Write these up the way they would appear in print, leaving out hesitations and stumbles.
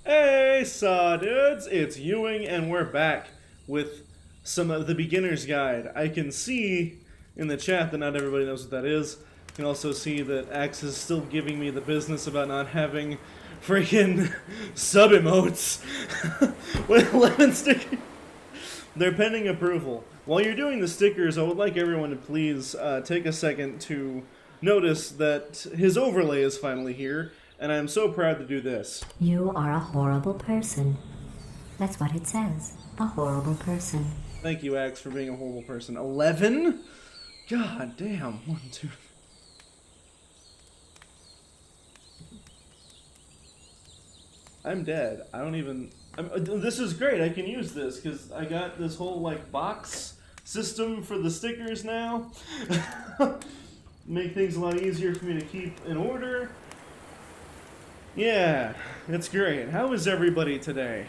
Hey, saw dudes, it's Ewing, and we're back with some of the beginner's guide. I can see in the chat that not everybody knows what that is. You can also see that Axe is still giving me the business about not having freaking sub emotes with lemon stickers. They're pending approval. While you're doing the stickers, I would like everyone to please take a second to notice that his overlay is finally here, and I am so proud to do this. You are a horrible person. That's what it says. A horrible person. Thank you, Axe, for being a horrible person. 11? God damn. 1, 2. I'm dead. I don't even... this is great. I can use this because I got this whole like box system for the stickers now. Make things a lot easier for me to keep in order. Yeah, it's great. How is everybody today?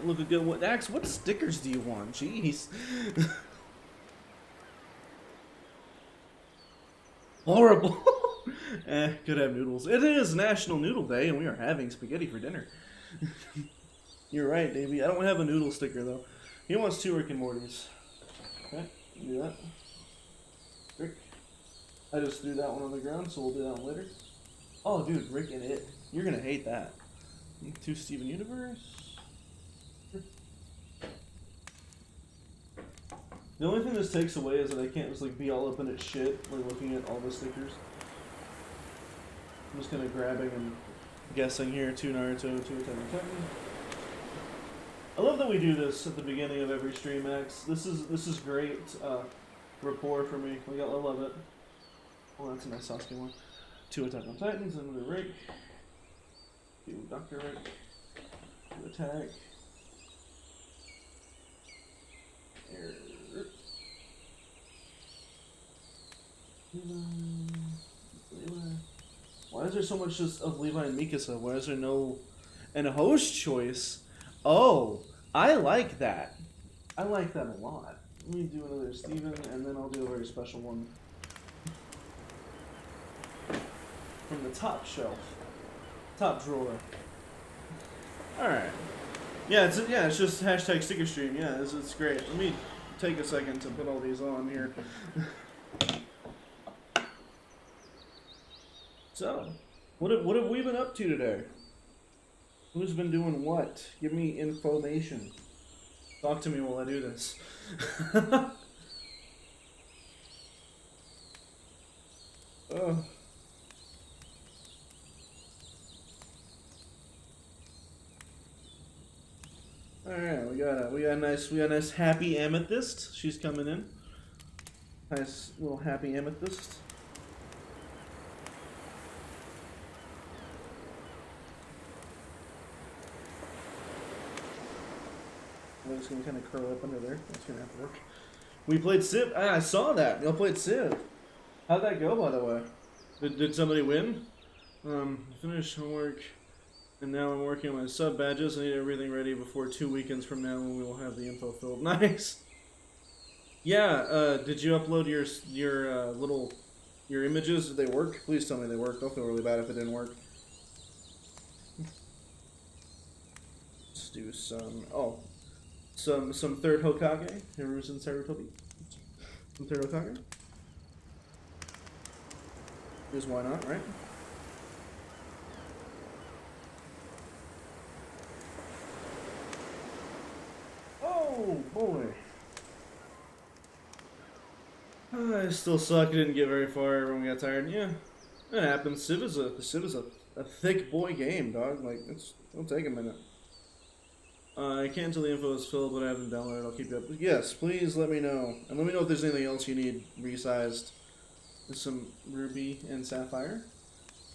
Look at good. What Axe? What stickers do you want? Jeez. Horrible. Could have noodles. It is National Noodle Day, and we are having spaghetti for dinner. You're right, Davey. I don't have a noodle sticker, though. He wants 2 Rick and Mortys. Okay, do that. Rick. I just threw that one on the ground, so we'll do that one later. Oh, dude, Rick and It. You're gonna hate that. 2 Steven Universe. The only thing this takes away is that I can't just like be all up in its shit, like looking at all the stickers. I'm just kind of grabbing and guessing here. 2 Naruto, 2 Attack on Titan. I love that we do this at the beginning of every stream, Max. This is great rapport for me. I love it. Oh, that's a nice Sasuke one. 2 Attack on Titans, another Rick. 2 Dr. Rick. 2 Attack. Why is there so much just of Levi and Mikasa? Why is there no... And a host choice? Oh, I like that. I like that a lot. Let me do another Steven, and then I'll do a very special one. From the top shelf. Top drawer. Alright. Yeah, it's just hashtag sticker stream. Yeah, it's great. Let me take a second to put all these on here. So, what have we been up to today? Who's been doing what? Give me information. Talk to me while I do this. Oh. Alright, we got a nice happy amethyst. She's coming in. Nice little happy amethyst. I'm just gonna kind of curl up under there. That's gonna have to work. We played Civ. Ah, I saw that. Y'all played Civ. How'd that go, by the way? Did somebody win? Finished homework, and now I'm working on my sub badges. I need everything ready before 2 weekends from now, when we will have the info filled. Nice. Yeah. Did you upload your images? Did they work? Please tell me they worked. I'll feel really bad if it didn't work. Let's do some. Oh. Some third Hokage. Everyone's in Sarutobi. Some third Hokage. Because why not, right? Oh boy. I still suck. Didn't get very far. Everyone got tired. Yeah, that happens. Civ is a thick boy game, dog. Like it'll take a minute. I can't until the info is filled, but I haven't downloaded. I'll keep you up. Yes, please let me know. And let me know if there's anything else you need resized. There's some Ruby and Sapphire.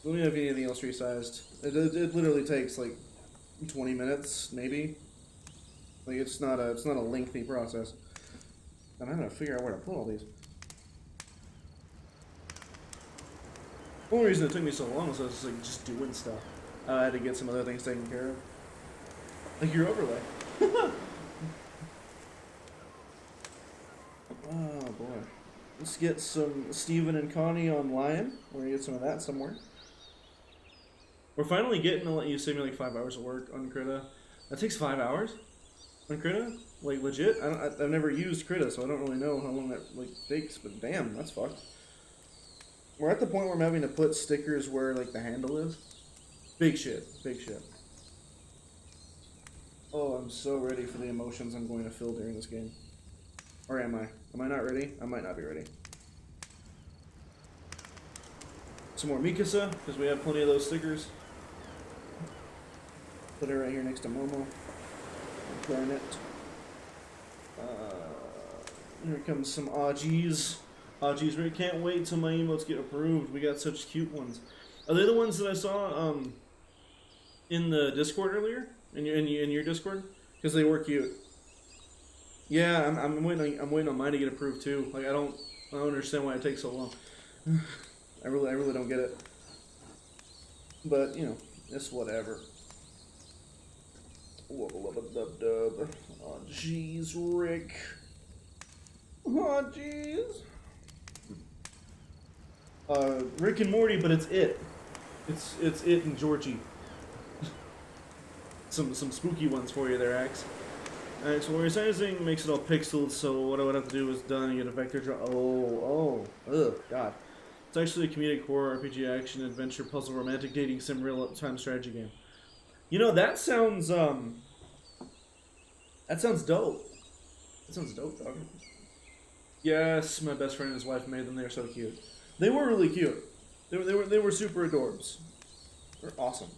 Let me know if you need anything else resized. It literally takes like 20 minutes, maybe. Like it's not a lengthy process. And I'm gonna figure out where to put all these. The only reason it took me so long was I was like just doing stuff. I had to get some other things taken care of. Like your overlay. Oh boy. Let's get some Steven and Connie on Lion. We're gonna get some of that somewhere. We're finally getting to let you save me like 5 hours of work on Krita. That takes 5 hours on Krita? Like legit? I've never used Krita, so I don't really know how long that like takes. But damn, that's fucked. We're at the point where I'm having to put stickers where like the handle is. Big shit. Big shit. Oh, I'm so ready for the emotions I'm going to feel during this game. Or am I? Am I not ready? I might not be ready. Some more Mikasa, because we have plenty of those stickers. Put her right here next to Momo. Garnet. Here comes some Ajis. Ajis, we can't wait till my emotes get approved. We got such cute ones. Are they the ones that I saw in the Discord earlier? In your Discord? Because they were cute. Yeah, I'm waiting on mine to get approved too. Like I don't understand why it takes so long. I really don't get it. But you know, it's whatever. Wubba-lubba-dub-dub. Oh jeez, Rick. Oh jeez. Rick and Morty, but it's it. It's it and Georgie. Some spooky ones for you there, Axe. Alright, so resizing makes it all pixeled, so what I would have to do is done and get a vector draw. Ugh, God. It's actually a comedic horror, RPG, action, adventure, puzzle, romantic, dating sim, real-time strategy game. You know, that sounds dope. That sounds dope, dog. Yes, my best friend and his wife made them. They're so cute. They were really cute. They were super adorbs. They're awesome.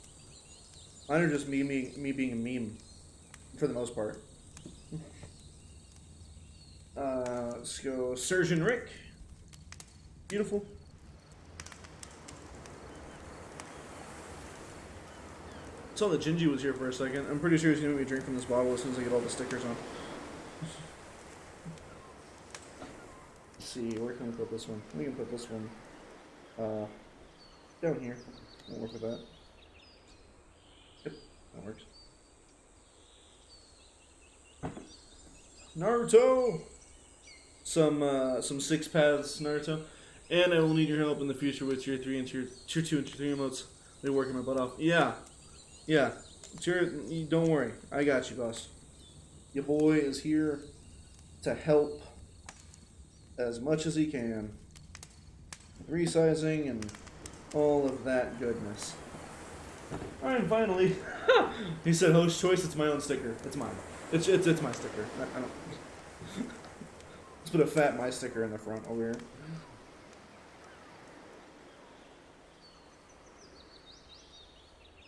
Mine are just me being a meme, for the most part. Let's go Surgeon Rick. Beautiful. I saw that Gingy was here for a second. I'm pretty sure he's going to make me drink from this bottle as soon as I get all the stickers on. Let's see, where can we put this one? We can put this one down here. Won't work with that. Yep, that works. Naruto! Some 6 paths, Naruto. And I will need your help in the future with tier 3 and tier 2 and tier 3 emotes. They're working my butt off. Yeah. Don't worry. I got you, boss. Your boy is here to help as much as he can. Resizing and all of that goodness. Alright, finally. He said host choice, it's my own sticker. It's mine. It's my sticker. I don't... Let's put a fat my sticker in the front over here.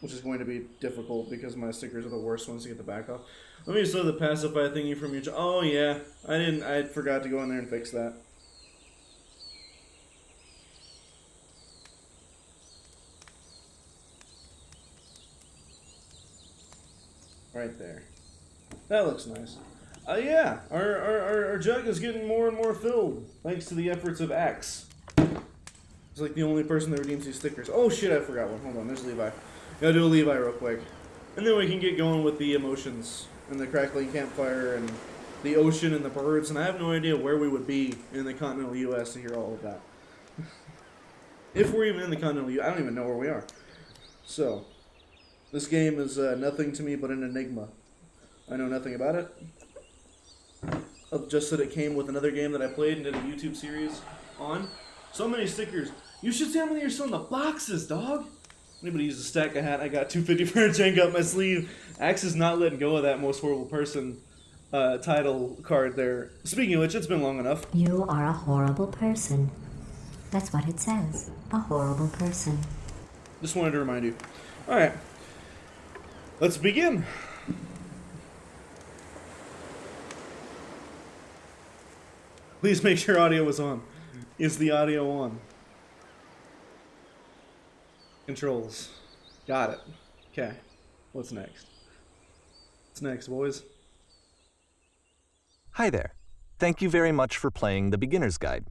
Which is going to be difficult because my stickers are the worst ones to get the back off. Let me just throw the pacify thingy from your... Oh yeah, I forgot to go in there and fix that. Right there. That looks nice. Yeah, our jug is getting more and more filled, thanks to the efforts of Axe. He's like the only person that redeems these stickers. Oh shit, I forgot one. Hold on, there's Levi. Gotta do a Levi real quick. And then we can get going with the emotions, and the crackling campfire, and the ocean, and the birds, and I have no idea where we would be in the continental U.S. to hear all of that. If we're even in the continental U.S., I don't even know where we are. So, this game is nothing to me but an enigma. I know nothing about it. Just that it came with another game that I played and did a YouTube series on. So many stickers. You should see how many are still in the boxes, dog. Anybody use a stack of hat? I got 250 for a jank up my sleeve. Axe is not letting go of that most horrible person title card there. Speaking of which, it's been long enough. You are a horrible person. That's what it says. A horrible person. Just wanted to remind you. Alright. Let's begin. Please make sure audio is on. Is the audio on? Controls. Got it. Okay. What's next? What's next, boys? Hi there. Thank you very much for playing The Beginner's Guide.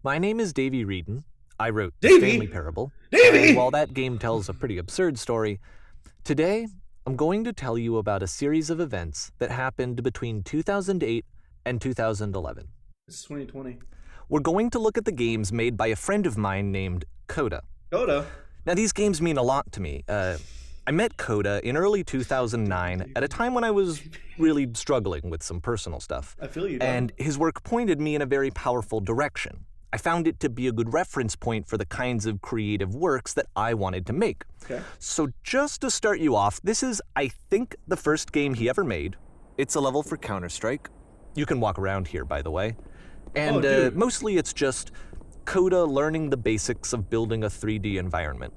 My name is Davey Reedon. I wrote The Stanley Parable. Davey! And while that game tells a pretty absurd story, today I'm going to tell you about a series of events that happened between 2008 and 2011. It's 2020. We're going to look at the games made by a friend of mine named Coda. Coda? Now, these games mean a lot to me. I met Coda in early 2009 at a time when I was really struggling with some personal stuff. I feel you, dog. And his work pointed me in a very powerful direction. I found it to be a good reference point for the kinds of creative works that I wanted to make. Okay. So just to start you off, this is, I think, the first game he ever made. It's a level for Counter-Strike. You can walk around here, by the way. And mostly it's just Coda learning the basics of building a 3D environment.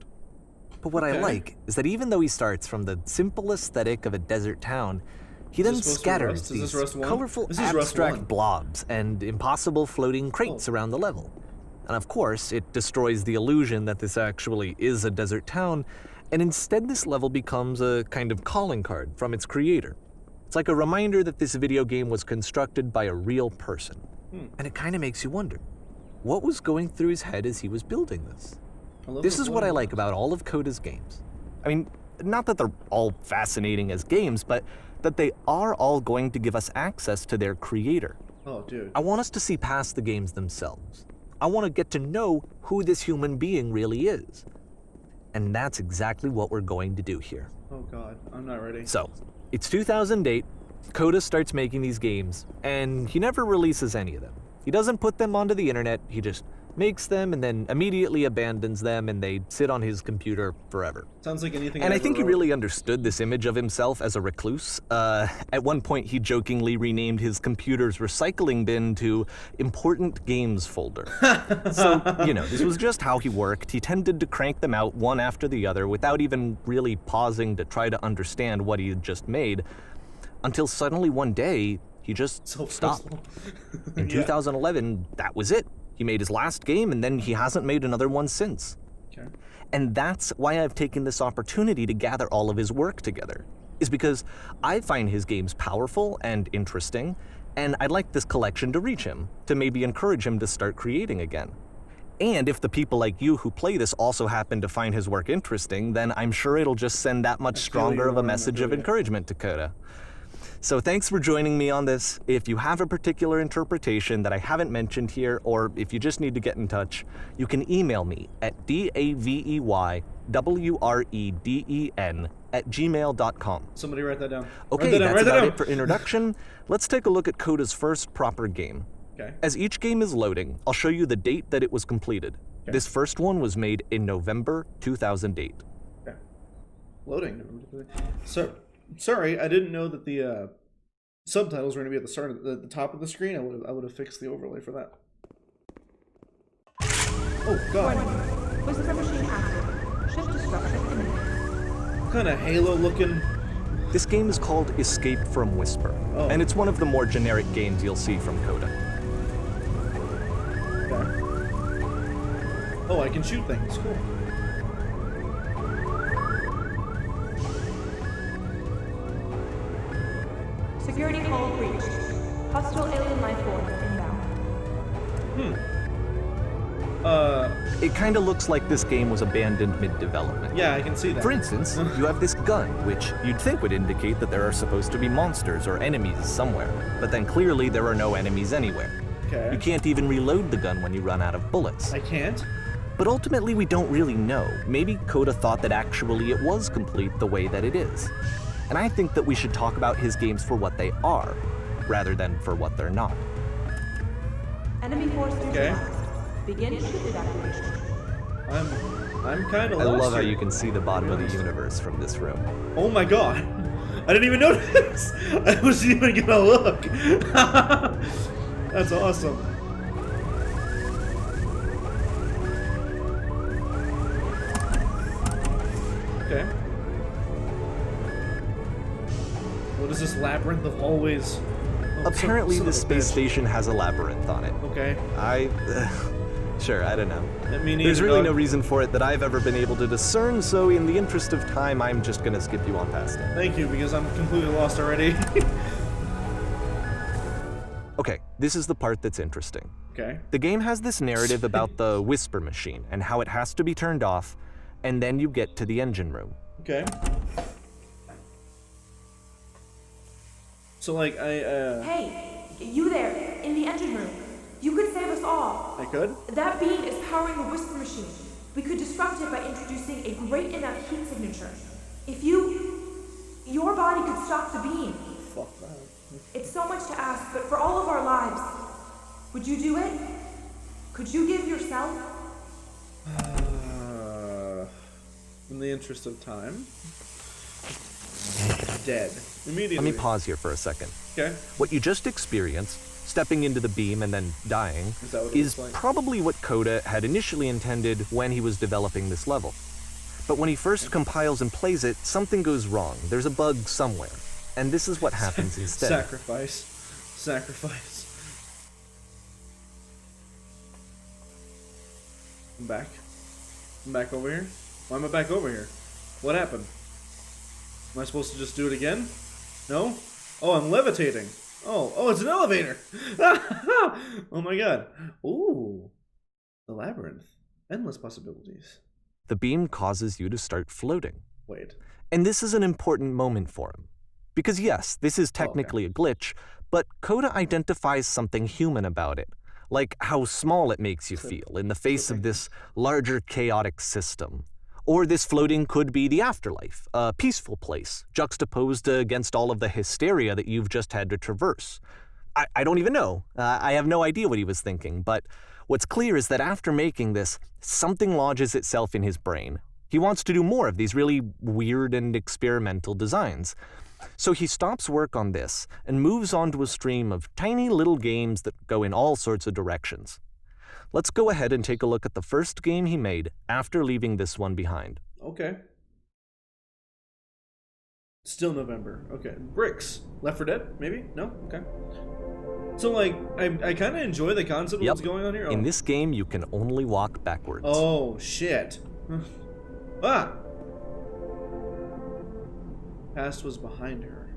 But what I like is that even though he starts from the simple aesthetic of a desert town, he then scatters these colorful abstract blobs and impossible floating crates around the level. And of course, it destroys the illusion that this actually is a desert town, and instead this level becomes a kind of calling card from its creator. It's like a reminder that this video game was constructed by a real person. And it kind of makes you wonder, what was going through his head as he was building this? This is what I like about all of Coda's games. I mean, not that they're all fascinating as games, but that they are all going to give us access to their creator. Oh, dude. I want us to see past the games themselves. I want to get to know who this human being really is. And that's exactly what we're going to do here. Oh, God. I'm not ready. So, it's 2008. Coda starts making these games, and he never releases any of them. He doesn't put them onto the internet, he just makes them and then immediately abandons them, and they sit on his computer forever. Sounds like anything. And I think he really understood this image of himself as a recluse. At one point, he jokingly renamed his computer's recycling bin to Important Games Folder. So, this was just how he worked. He tended to crank them out one after the other without even really pausing to try to understand what he had just made, until suddenly one day, he just stopped. In 2011, that was it. He made his last game, and then he hasn't made another one since. Okay. And that's why I've taken this opportunity to gather all of his work together, is because I find his games powerful and interesting, and I'd like this collection to reach him, to maybe encourage him to start creating again. And if the people like you who play this also happen to find his work interesting, then I'm sure it'll just send that much stronger of a message of encouragement to Coda. So thanks for joining me on this. If you have a particular interpretation that I haven't mentioned here, or if you just need to get in touch, you can email me at daveywreden@gmail.com. Somebody write that down. Okay, that's about it for introduction. Let's take a look at Coda's first proper game. Okay. As each game is loading, I'll show you the date that it was completed. Okay. This first one was made in November 2008. Okay. Loading. So, sorry, I didn't know that the subtitles were going to be at the top of the screen. I would have fixed the overlay for that. Oh God! Whisper machine active. Shift destruction imminent. What kind of Halo-looking? This game is called Escape from Whisper, and it's one of the more generic games you'll see from Coda. Okay. Oh, I can shoot things. Cool. Security call breached. Hostile alien life form inbound. It kind of looks like this game was abandoned mid-development. Yeah, I can see that. For instance, you have this gun, which you'd think would indicate that there are supposed to be monsters or enemies somewhere, but then clearly there are no enemies anywhere. Okay. You can't even reload the gun when you run out of bullets. I can't? But ultimately, we don't really know. Maybe Coda thought that actually it was complete the way that it is. And I think that we should talk about his games for what they are, rather than for what they're not. Enemy force neutralized. Begin ship evacuation. I'm kind of lost. I love how here. you can see the bottom of the universe from this room. Oh my God! I didn't even notice. I wasn't even gonna look. That's awesome. Okay. What is this labyrinth of hallways? Oh, Apparently, son the of a space bitch. station has a labyrinth on it. Okay. Sure, I don't know. There's really no reason for it that I've ever been able to discern, so in the interest of time, I'm just gonna skip you on past it. Thank you, because I'm completely lost already. Okay, this is the part that's interesting. Okay. The game has this narrative about the whisper machine and how it has to be turned off, and then you get to the engine room. Okay. So, like, Hey, you there, in the engine room. You could save us all. I could? That beam is powering the whisper machine, We could disrupt it by introducing a great enough heat signature. If your body could stop the beam. Fuck that. It's so much to ask, but for all of our lives, would you do it? Could you give yourself? In the interest of time. Dead. Immediately. Let me pause here for a second. Okay. What you just experienced, stepping into the beam and then dying, is probably what Coda had initially intended when he was developing this level. But when he first compiles and plays it, something goes wrong. There's a bug somewhere. And this is what happens instead. Sacrifice. I'm back. I'm back over here. Why am I back over here? What happened? Am I supposed to just do it again? No? Oh, I'm levitating. Oh, it's an elevator. Oh my god. Ooh. The labyrinth. Endless possibilities. The beam causes you to start floating. Wait. And this is an important moment for him. Because yes, this is technically a glitch, but Coda identifies something human about it. Like how small it makes you feel in the face of this larger chaotic system. Or this floating could be the afterlife, a peaceful place, juxtaposed against all of the hysteria that you've just had to traverse. I don't even know. I have no idea what he was thinking, but what's clear is that after making this, something lodges itself in his brain. He wants to do more of these really weird and experimental designs. So he stops work on this and moves on to a stream of tiny little games that go in all sorts of directions. Let's go ahead and take a look at the first game he made after leaving this one behind. Okay. Still November. Okay. Bricks. Left 4 Dead? Maybe? No? Okay. So, like, I kind of enjoy the concept of what's going on here. Oh. In this game, you can only walk backwards. Oh, shit. Ah! Past was behind her.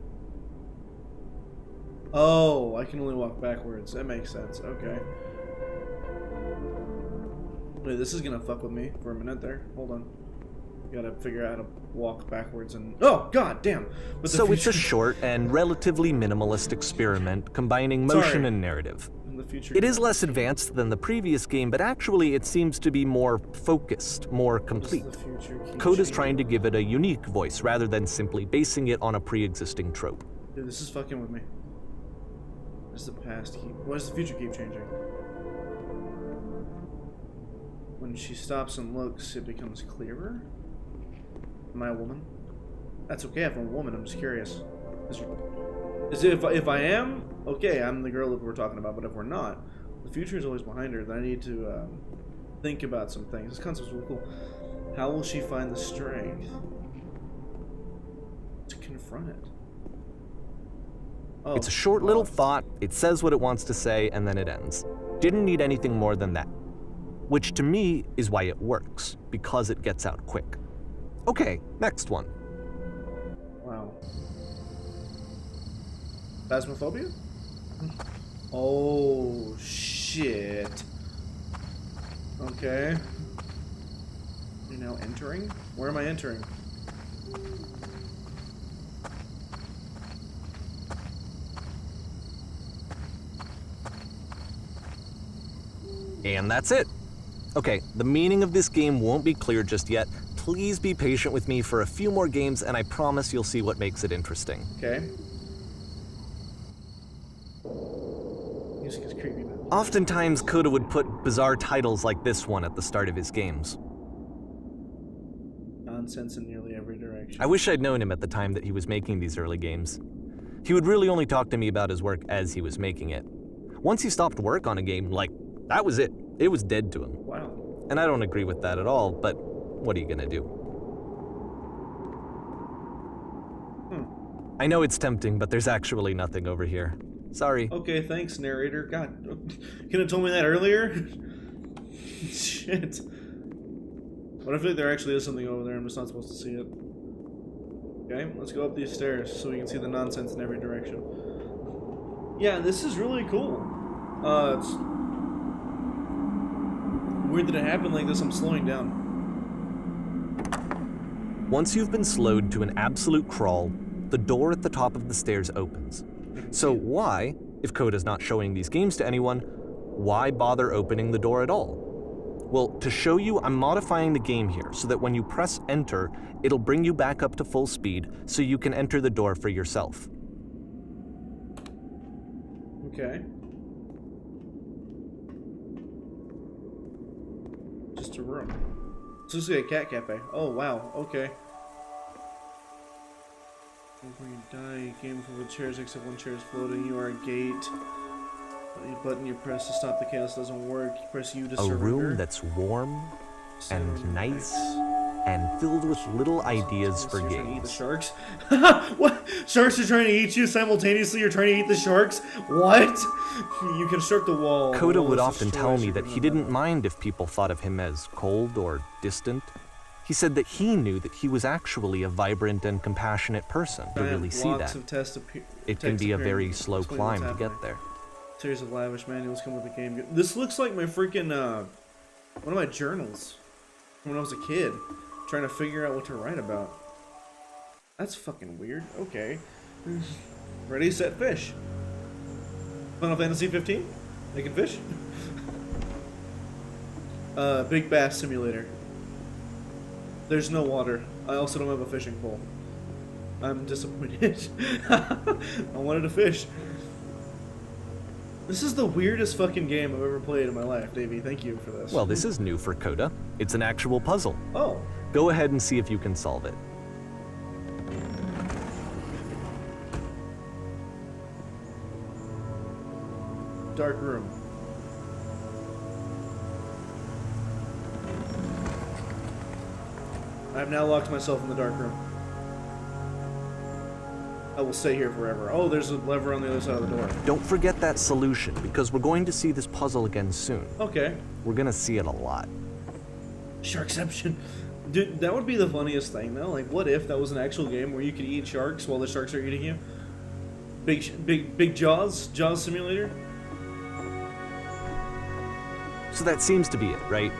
Oh, I can only walk backwards. That makes sense. Okay. Wait, this is gonna fuck with me for a minute there. Hold on. Gotta figure out how to walk backwards and... Oh, god damn! But so it's a short and relatively minimalist experiment combining motion and narrative. In the future, it is less advanced than the previous game, but actually it seems to be more focused, more complete. Coda's trying to give it a unique voice rather than simply basing it on a pre-existing trope. Dude, this is fucking with me. Why does the past keep... Why does the future keep changing? When she stops and looks, it becomes clearer? Am I a woman? That's okay if I'm a woman, I'm just curious. Is it if I am, okay, I'm the girl that we're talking about, but if we're not, the future is always behind her, then I need to think about some things. This concept's really cool. How will she find the strength to confront it? Oh, it's a short little thought, it says what it wants to say, and then it ends. Didn't need anything more than that. Which to me is why it works, because it gets out quick. Okay, next one. Wow. Phasmophobia? Oh, shit. Okay. You're now entering? Where am I entering? And that's it. Okay, the meaning of this game won't be clear just yet. Please be patient with me for a few more games, and I promise you'll see what makes it interesting. Okay. Music is creepy, man. Oftentimes, Coda would put bizarre titles like this one at the start of his games. Nonsense in nearly every direction. I wish I'd known him at the time that he was making these early games. He would really only talk to me about his work as he was making it. Once he stopped work on a game, like, that was it. It was dead to him. Wow. And I don't agree with that at all, but what are you gonna do? I know it's tempting, but there's actually nothing over here. Sorry. Okay, thanks, narrator. God, could have told me that earlier? Shit. What if there actually is something over there? I'm just not supposed to see it. Okay, let's go up these stairs so we can see the nonsense in every direction. Yeah, this is really cool. It's weird that it happened like this. I'm slowing down. Once you've been slowed to an absolute crawl, the door at the top of the stairs opens. So why, if Coda's not showing these games to anyone, why bother opening the door at all? Well, to show you, I'm modifying the game here so that when you press enter, it'll bring you back up to full speed so you can enter the door for yourself. Okay. Just a room. It's just like a cat cafe. Oh, wow. Okay. When you die, game full of chairs except one chair is floating. You are a gate. The button you press to stop the chaos doesn't work. You press U to surrender. A room that's warm and nice and filled with little ideas for You're trying to eat the games. sharks? What? Sharks are trying to eat you simultaneously? You're trying to eat the sharks? What? You construct the wall. Coda would often tell me that he didn't mind if people thought of him as cold or distant. He said that he knew that he was actually a vibrant and compassionate person to really see that. It can be a very slow climb to get there. Series of lavish manuals come with the game. This looks like my freaking, one of my journals when I was a kid, trying to figure out what to write about. That's fucking weird. Okay. Ready, set, fish. Final Fantasy 15? Making fish? Big Bass Simulator. There's no water. I also don't have a fishing pole. I'm disappointed. I wanted to fish. This is the weirdest fucking game I've ever played in my life, Davey. Thank you for this. Well, this is new for Coda. It's an actual puzzle. Oh. Go ahead and see if you can solve it. Dark room. I've now locked myself in the dark room. I will stay here forever. Oh, there's a lever on the other side of the door. Don't forget that solution, because we're going to see this puzzle again soon. Okay. We're gonna see it a lot. Sharkception. Dude, that would be the funniest thing, though. Like, what if that was an actual game where you could eat sharks while the sharks are eating you? Big Jaws? Jaws Simulator? So that seems to be it, right?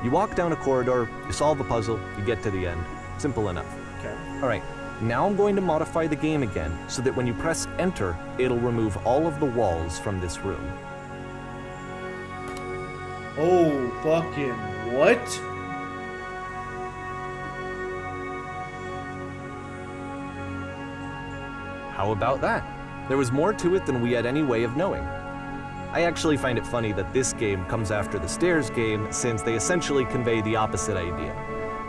You walk down a corridor, you solve the puzzle, you get to the end. Simple enough. Okay. Alright, now I'm going to modify the game again so that when you press enter, it'll remove all of the walls from this room. Oh, fucking what? How about that? There was more to it than we had any way of knowing. I actually find it funny that this game comes after the Stairs game, since they essentially convey the opposite idea.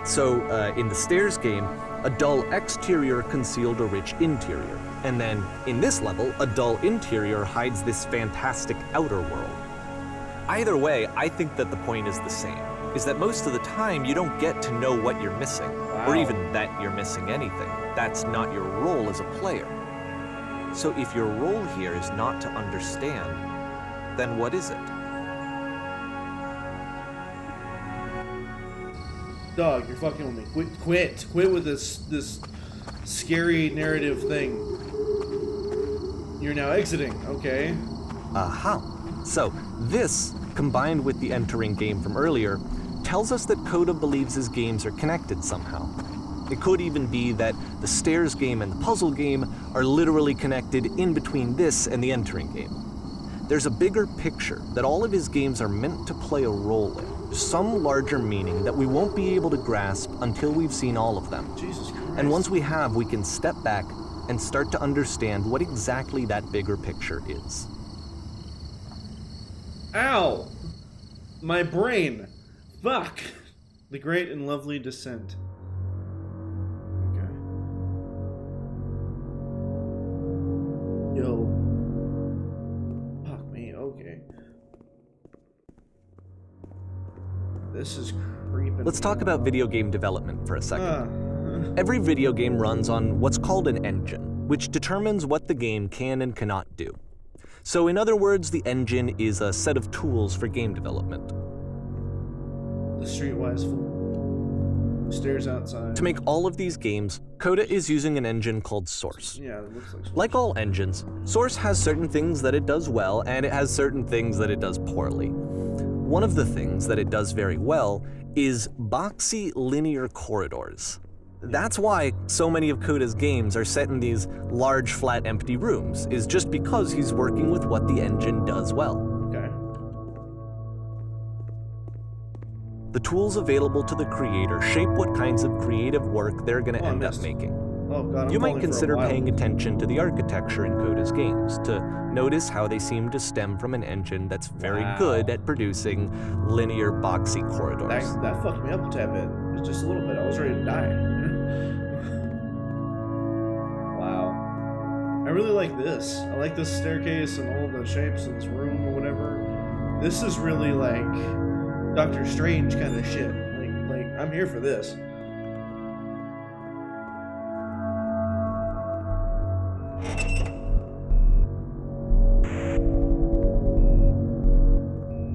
So, in the Stairs game, a dull exterior concealed a rich interior. And then, in this level, a dull interior hides this fantastic outer world. Either way, I think that the point is the same, is that most of the time you don't get to know what you're missing, or even that you're missing anything. That's not your role as a player. So if your role here is not to understand, then what is it? Dog, you're fucking with me. Quit with this scary narrative thing. You're now exiting, okay. Aha. So, this, combined with the entering game from earlier, tells us that Coda believes his games are connected somehow. It could even be that the Stairs game and the puzzle game are literally connected in between this and the entering game. There's a bigger picture that all of his games are meant to play a role in, some larger meaning that we won't be able to grasp until we've seen all of them. Jesus Christ. And once we have, we can step back and start to understand what exactly that bigger picture is. Ow! My brain. Fuck. The Great and Lovely Descent. Okay. Yo. Fuck me, okay. This is creeping. Let's talk about video game development for a second. Ah. Every video game runs on what's called an engine, which determines what the game can and cannot do. So in other words, the engine is a set of tools for game development. The streetwise fool. Stairs outside. To make all of these games, Coda is using an engine called Source. Yeah, it looks like. Like all engines, Source has certain things that it does well, and it has certain things that it does poorly. One of the things that it does very well is boxy linear corridors. That's why so many of Coda's games are set in these large, flat, empty rooms, is just because he's working with what the engine does well. Okay. The tools available to the creator shape what kinds of creative work they're going to end up making. Oh God, I'm You might falling for a consider while. paying attention to the architecture in Coda's games to notice how they seem to stem from an engine that's very good at producing linear, boxy corridors. That fucked me up a tad bit. Just a little bit. I was ready to die. Wow. I really like this. I like this staircase and all the shapes in this room or whatever. This is really like Doctor Strange kind of shit. Like I'm here for this.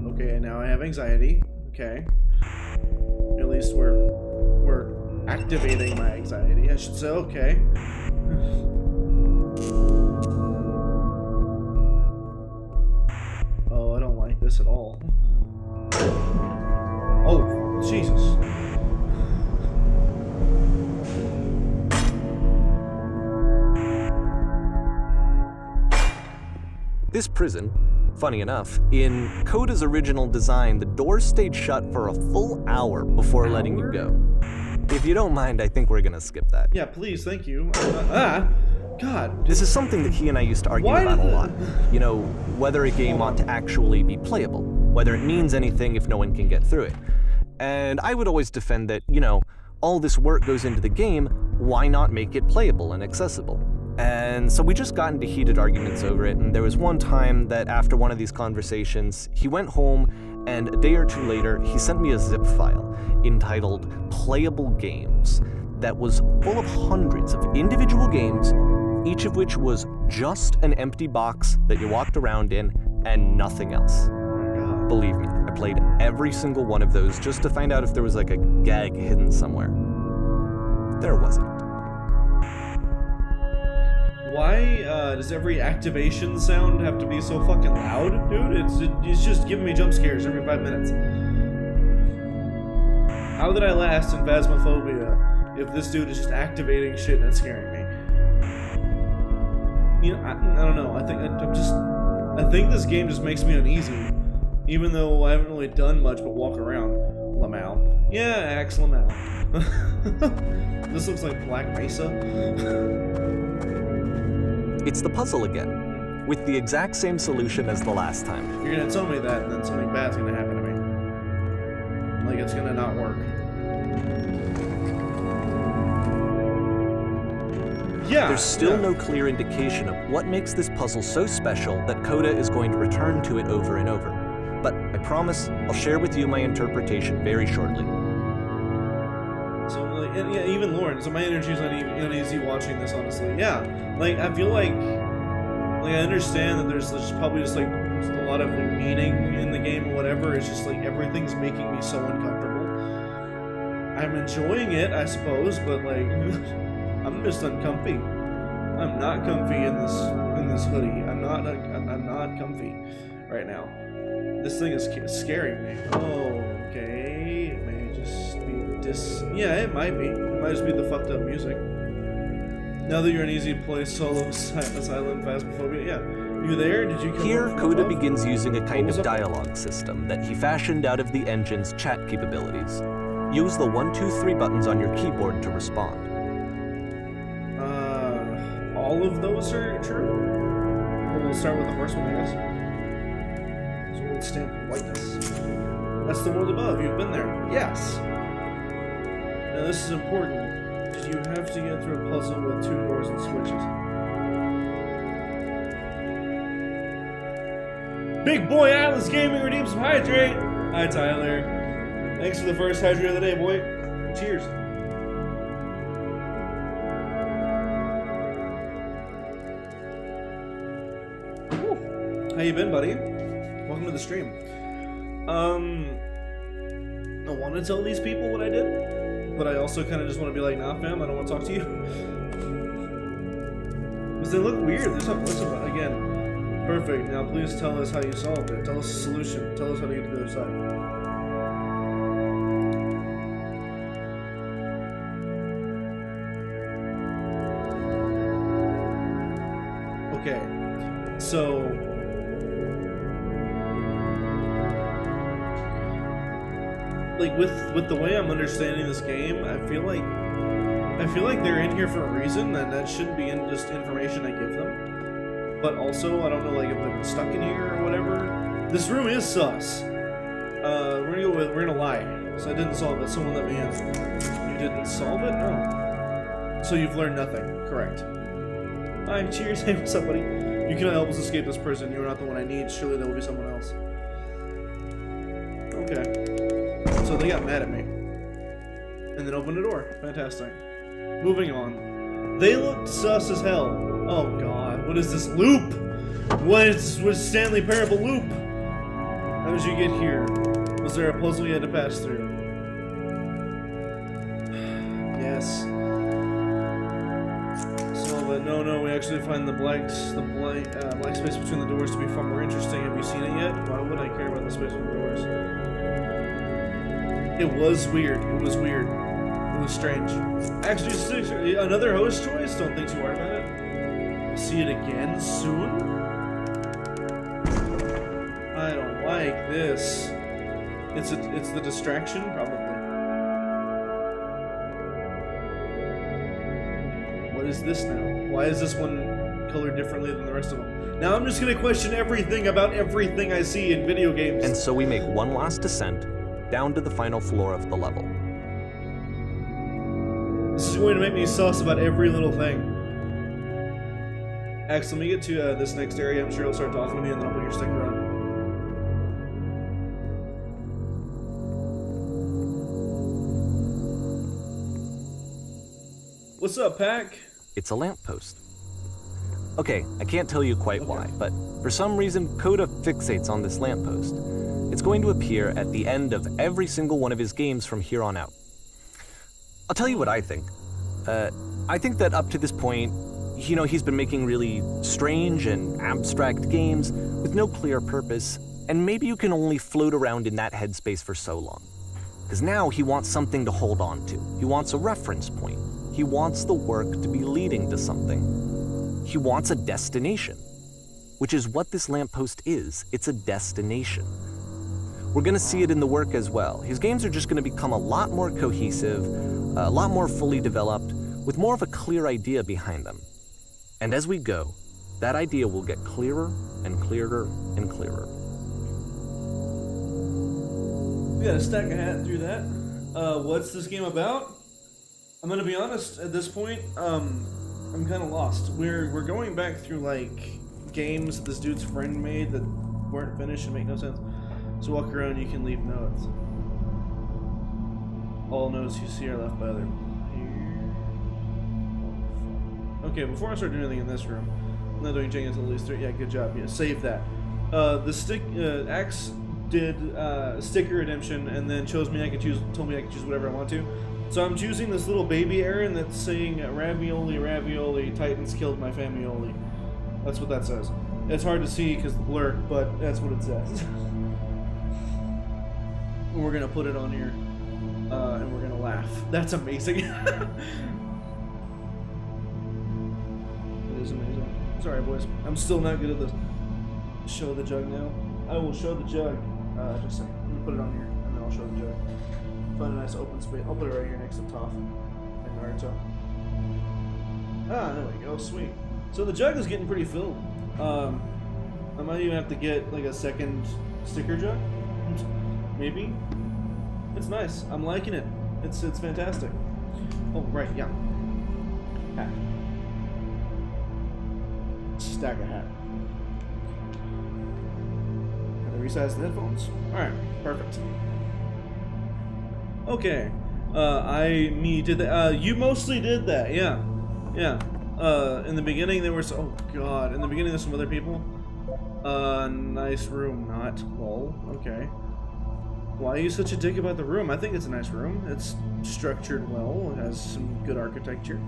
Okay, now I have anxiety. Okay. At least we're activating my anxiety, I should say. Okay. Oh, I don't like this at all. Oh, Jesus. This prison, funny enough, in Coda's original design, the doors stayed shut for a full hour before letting you go. If you don't mind, I think we're gonna skip that. Yeah, please, thank you. God. This is something that he and I used to argue about a lot. You know, whether a game ought to actually be playable, whether it means anything if no one can get through it. And I would always defend that, you know, all this work goes into the game, why not make it playable and accessible? And so we just got into heated arguments over it, and there was one time that after one of these conversations, he went home, and a day or two later, he sent me a zip file entitled Playable Games that was full of hundreds of individual games, each of which was just an empty box that you walked around in and nothing else. Believe me, I played every single one of those just to find out if there was like a gag hidden somewhere. There wasn't. Why does every activation sound have to be so fucking loud, dude? It's just giving me jump scares every 5 minutes. How did I last in Phasmophobia if this dude is just activating shit and it's scaring me? You know, I don't know. I think this game just makes me uneasy, even though I haven't really done much but walk around. Lamau. Yeah, Axe Lamau. This looks like Black Mesa. It's the puzzle again, with the exact same solution as the last time. You're gonna tell me that, and then something bad's gonna happen to me. Like it's gonna not work. Yeah. There's still no clear indication of what makes this puzzle so special that Coda is going to return to it over and over. But I promise I'll share with you my interpretation very shortly. So, like, yeah, even Lauren. So my energy's uneasy watching this, honestly. Yeah, like I feel like I understand that there's probably just like a lot of like, meaning in the game or whatever. It's just like everything's making me so uncomfortable. I'm enjoying it, I suppose, but like I'm just uncomfy. I'm not comfy in this hoodie. I'm not comfy right now. This thing is scaring me. Oh, okay. It may just be yeah, it might be. It might just be the fucked up music. Now that you're uneasy to play solo Asylum Phasmophobia, yeah. You there? Did you come Here, up Coda above? begins using a kind of up? dialogue system that he fashioned out of the engine's chat capabilities. Use the 1, 2, 3 buttons on your keyboard to respond. All of those are true? Well, we'll start with the first one, I guess. So we'll stamp whiteness. That's the world above. You've been there. Yes. Now this is important. You have to get through a puzzle with 2 doors and switches. Big Boy Atlas Gaming redeems some hydrate. Hi Tyler. Thanks for the first hydrate of the day, boy. Cheers. Whew. How you been, buddy? Welcome to the stream. I want to tell these people what I did, but I also kind of just want to be like, nah, fam, I don't want to talk to you. Because they look weird. There's some, again, perfect. Now please tell us how you solved it. Tell us the solution. Tell us how to get to the other side. Okay, so like with the way I'm understanding this game, I feel like they're in here for a reason, and that shouldn't be just information I give them. But also, I don't know, like, if they're stuck in here or whatever. This room is sus. We're gonna lie. So I didn't solve it. Someone let me in. You didn't solve it? No. So you've learned nothing. Correct. Hi, cheers. Hey, what's up, buddy? You cannot help us escape this prison. You are not the one I need. Surely there will be someone else. Okay. So they got mad at me. And then opened a door. Fantastic. Moving on. They looked sus as hell. Oh god, what is this loop? What is Stanley Parable loop? How did you get here? Was there a puzzle you had to pass through? Yes. So, but no, we actually find the blank space between the doors to be far more interesting. Have you seen it yet? Why would I care about the space between the doors? It was weird. It was weird. It was strange. Actually, another host choice? Don't think too hard about it. See it again soon? I don't like this. It's the distraction? Probably. What is this now? Why is this one colored differently than the rest of them? Now I'm just gonna question everything about everything I see in video games. And so we make one last descent down to the final floor of the level. This is going to make me sus about every little thing. Ax, let me get to this next area. I'm sure you'll start talking to me and then I'll put your sticker on. What's up, Pack? It's a lamppost. Okay, I can't tell you quite why, but for some reason, Coda fixates on this lamppost. It's going to appear at the end of every single one of his games from here on out. I'll tell you what I think. I think that up to this point, you know, he's been making really strange and abstract games with no clear purpose, and maybe you can only float around in that headspace for so long. Because now he wants something to hold on to. He wants a reference point. He wants the work to be leading to something. He wants a destination, which is what this lamppost is. It's a destination. We're going to see it in the work as well. His games are just going to become a lot more cohesive, a lot more fully developed, with more of a clear idea behind them. And as we go, that idea will get clearer and clearer and clearer. We got a stack of hat through that. What's this game about? I'm gonna be honest, at this point, I'm kind of lost. We're going back through, like, games this dude's friend made that weren't finished and make no sense. So walk around, you can leave notes. All notes you see are left by other. Okay, before I start doing anything in this room, I'm not doing Jenkins at least 3. Yeah, good job. Yeah, save that. Axe did sticker redemption and then told me I could choose whatever I want to. So I'm choosing this little baby Aaron that's saying ravioli, ravioli, Titans killed my famioli. That's what that says. It's hard to see because the blur, but that's what it says. We're gonna put it on here, and we're gonna laugh. That's amazing. It is amazing. Sorry, boys. I'm still not good at this. Show the jug now. I will show the jug. Just a second. Let me put it on here, and then I'll show the jug. Find a nice open space. I'll put it right here next to Toph and Naruto. Ah, there we go. Sweet. So the jug is getting pretty filled. I might even have to get like a second sticker jug. Maybe. It's nice. I'm liking it. It's fantastic. Oh right, yeah. Hat. Stack of hat. Gotta resize the headphones. Alright, perfect. Okay. Me did that. You mostly did that, yeah. Yeah. In the beginning there was, oh god, in the beginning there's some other people. Nice room, not. Lol, okay. Why are you such a dick about the room? I think it's a nice room. It's structured well. It has some good architecture.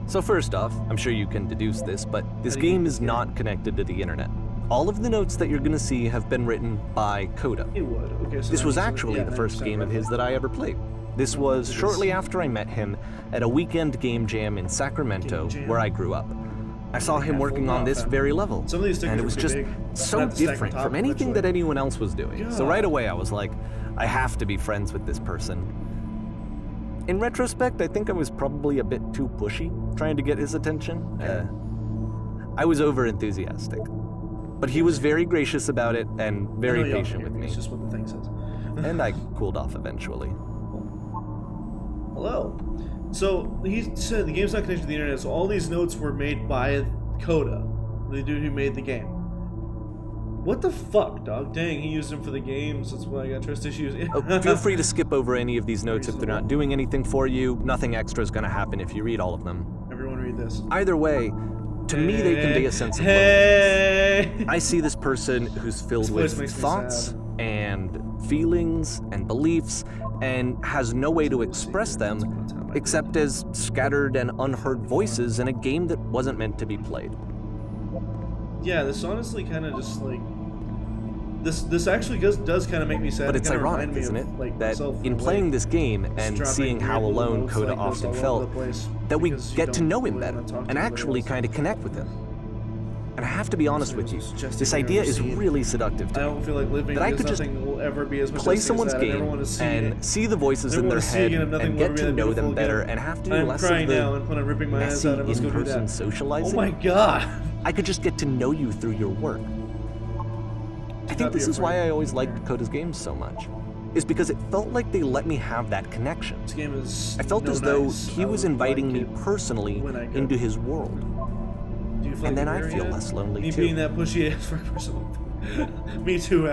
So first off, I'm sure you can deduce this, but this game is not connected to the internet. All of the notes that you're going to see have been written by Coda. It would. Okay, so this was actually the first game of his that I ever played. This was shortly after I met him at a weekend game jam in Sacramento, where I grew up. I saw him working on this very level, Some of these stickers and it are was pretty just big. so I'd have to stack on different top from anything that eventually. anyone else was doing. So right away I was like, I have to be friends with this person. In retrospect, I think I was probably a bit too pushy, trying to get his attention. I was over-enthusiastic. But he was very gracious about it and very patient with me. It's just what the thing says. And I cooled off eventually. Hello. So he said the game's not connected to the internet, so all these notes were made by Coda, the dude who made the game. What the fuck, dog? Dang, he used them for the games. That's why I got trust issues. Feel free to skip over any of these notes if they're not doing anything for you. Nothing extra is going to happen if you read all of them. Everyone read this. Either way, to me they convey a sense of loneliness. I see this person who's filled with thoughts and feelings and beliefs and has no way to express them except as scattered and unheard voices in a game that wasn't meant to be played. Yeah, this honestly kind of just like this actually does kind of make me sad. But it's kinda ironic, remind me isn't of, it, like, that myself in like, playing this game just and dropping seeing how weird little alone notes Coda like this often all over felt, the place that we because you get to don't know him really better wanna talk to and anybody actually else. kind of connect with him. And I have to be honest with you, Just this anything idea I've is seen. really seductive I to me. don't feel like living That I because could just nothing will ever be as much Play as someone's that. I never game want to see and it. see the voices I in never their wanna see head again, nothing and will get ever be to that know them beautiful better again. and have to do I'm less crying of now the and when I'm ripping my ass messy out, I must go do in-person that. socializing. Oh my god! I could just get to know you through your work. I think not be this is why afraid. I always liked Coda's games so much, is because it felt like they let me have that connection. This game is I felt no as though nice. he I was would inviting like me it personally when I could. into his world. Do you feel And like then I you're feel yet? less lonely Me too. being that pushy ass fuck person. Me too,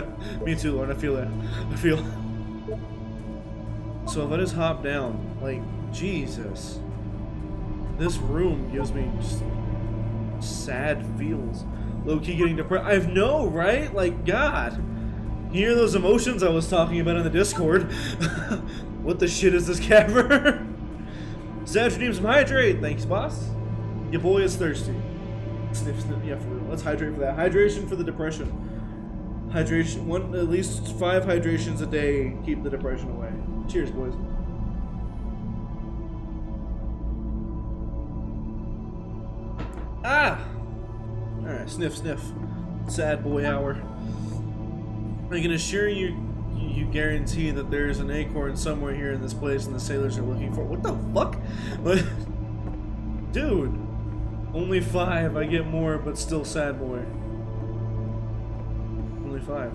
Lauren. I feel that. I feel. So if I just hop down, like, Jesus. This room gives me just sad feels. Low-key getting depressed. I know, right? Like, God. Hear those emotions I was talking about in the Discord. What the shit is this cavern? Sad dreams some hydrate. Thanks, boss. Your boy is thirsty. Sniff, sniff. Yeah, for real. Let's hydrate for that. Hydration for the depression. Hydration. At least 5 hydrations a day keep the depression away. Cheers, boys. Ah! Alright, sniff, sniff. Sad boy hour. I can assure you, you guarantee that there's an acorn somewhere here in this place and the sailors are looking for it. What the fuck? What? Dude! Only 5. I get more, but still sad boy. Only 5.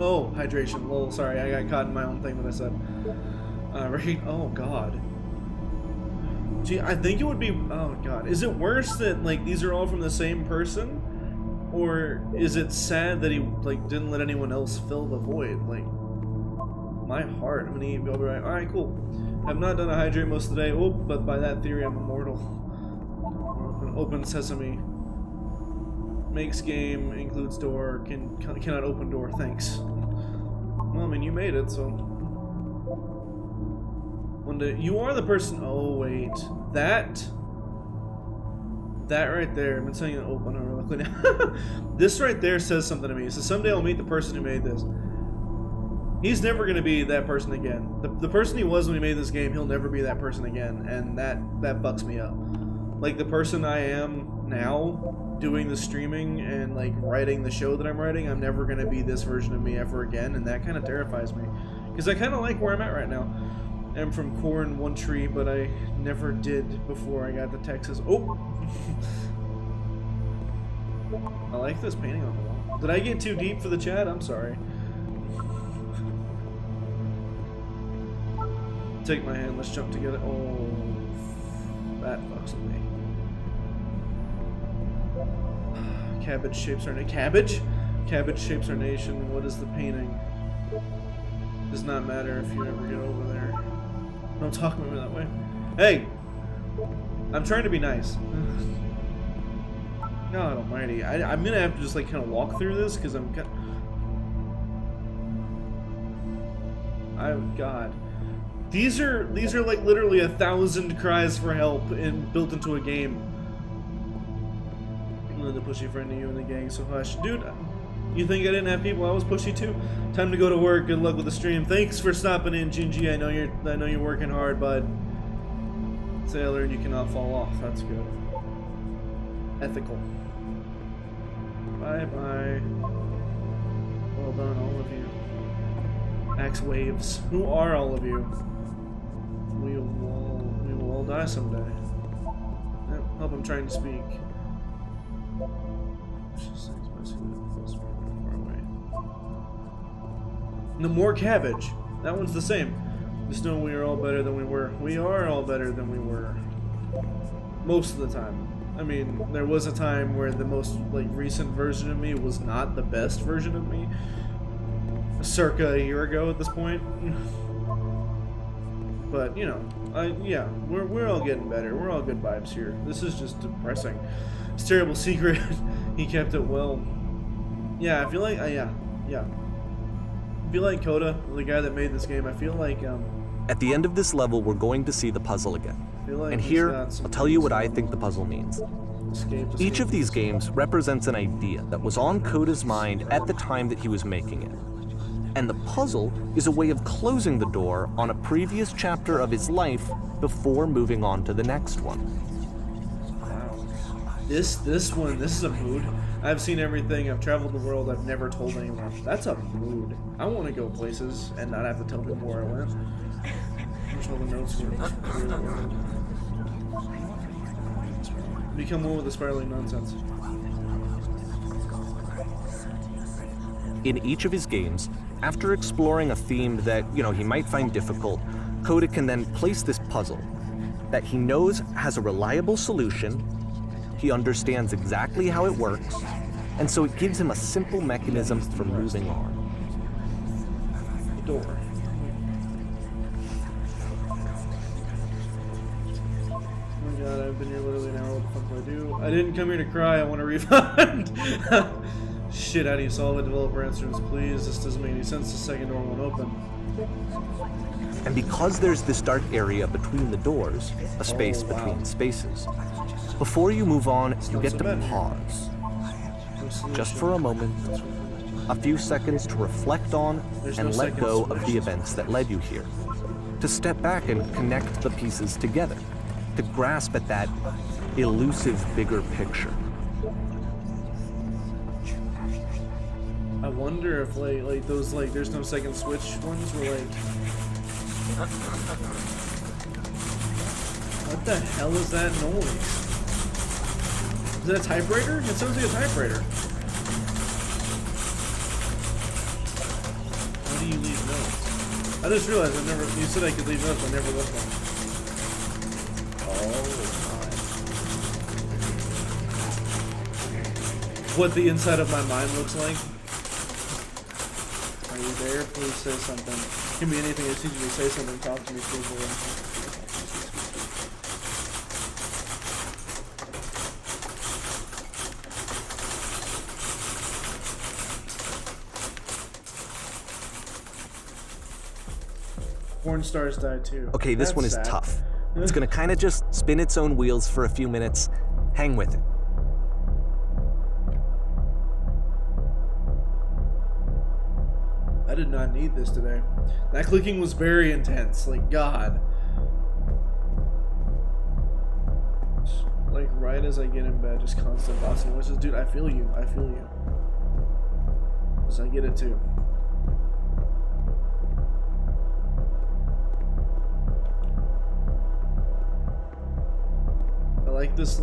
Oh, hydration. Lol, sorry, I got caught in my own thing that I said. Right? Oh, God. Gee, I think it would be... Oh, God. Is it worse that, like, these are all from the same person? Or is it sad that he, like, didn't let anyone else fill the void? Like, my heart. I'm gonna eat. I'll be right. Alright, cool. I've not done a hydrate most of the day. Oh, but by that theory, I'm immortal. Open sesame. Makes game, includes door, cannot open door, thanks. Well, I mean, you made it, so... One day, you are the person... Oh, wait. That right there, I've been saying it open ironically now. This right there says something to me. So someday I'll meet the person who made this. He's never going to be that person again. The person he was when he made this game, he'll never be that person again, and that fucks me up. Like, the person I am now, doing the streaming and, like, writing the show that I'm writing, I'm never going to be this version of me ever again, and that kind of terrifies me. Because I kind of like where I'm at right now. I'm from corn, one tree, but I never did before I got to Texas. Oh! I like this painting on the wall. Did I get too deep for the chat? I'm sorry. Take my hand, let's jump together. Oh, that fucks with me. Cabbage shapes our nation. Cabbage? Cabbage shapes our nation. What is the painting? Does not matter if you ever get over there. Don't talk to me that way. Hey! I'm trying to be nice. God almighty. I'm gonna have to just, like, kind of walk through this, because I'm kind of... God. These are like literally 1,000 cries for help built into a game. I'm the pushy friend to you and the gang, so hush. Dude, You think I didn't have people I was pushy to? Time to go to work. Good luck with the stream. Thanks for stopping in, Gingy. I know you're working hard, bud. Sailor, you cannot fall off. That's good. Ethical. Bye bye. Well done, all of you. Axe waves. Who are all of you? We will all die someday. Yep, help, I'm trying to speak. No more cabbage. That one's the same. Just know we are all better than we were. We are all better than we were. Most of the time. I mean, there was a time where the most recent version of me was not the best version of me. Circa a year ago at this point. But you know, yeah, we're all getting better. We're all good vibes here. This is just depressing. It's a terrible secret. He kept it well. Yeah, I feel like yeah. I feel like Coda, the guy that made this game, I feel like At the end of this level, we're going to see the puzzle again. And here, I'll tell you what I think the puzzle means. Each of these games represents an idea that was on Coda's mind at the time that he was making it. And the puzzle is a way of closing the door on a previous chapter of his life before moving on to the next one. Wow. This is a mood. I've seen everything, I've traveled the world, I've never told anyone. That's a mood. I want to go places and not have to tell people where I went. Wish all the notes were. Become one with the spiraling nonsense. In each of his games, after exploring a theme that, he might find difficult, Coda can then place this puzzle that he knows has a reliable solution, he understands exactly how it works, and so it gives him a simple mechanism for moving on. Door. Oh my god, I've been here literally an hour. What the fuck do I do? I didn't come here to cry, I want a refund. Shit, how do you solve it? Developer answers, please. This doesn't make any sense. The second door won't open. And because there's this dark area between the doors, a space between spaces, before you move on, you get to pause. Just for a moment, a few seconds to reflect on and let go of the events that led you here. To step back and connect the pieces together. To grasp at that elusive bigger picture. I wonder if like those there's no second switch ones were what the hell is that noise? Is that a typewriter? It sounds like a typewriter. How do you leave notes? I just realized you said I could leave notes, I never left one. What the inside of my mind looks like. Are you there? Please say something. It can be anything. I just need you to say something. Talk to me, please. Porn stars die too. Okay, this one is tough. It's gonna kind of just spin its own wheels for a few minutes. Hang with it. I did not need this today. That clicking was very intense. Like, God. Like, right as I get in bed, just constant bossing voices. Dude, I feel you. I feel you. Because I get it too. I like this,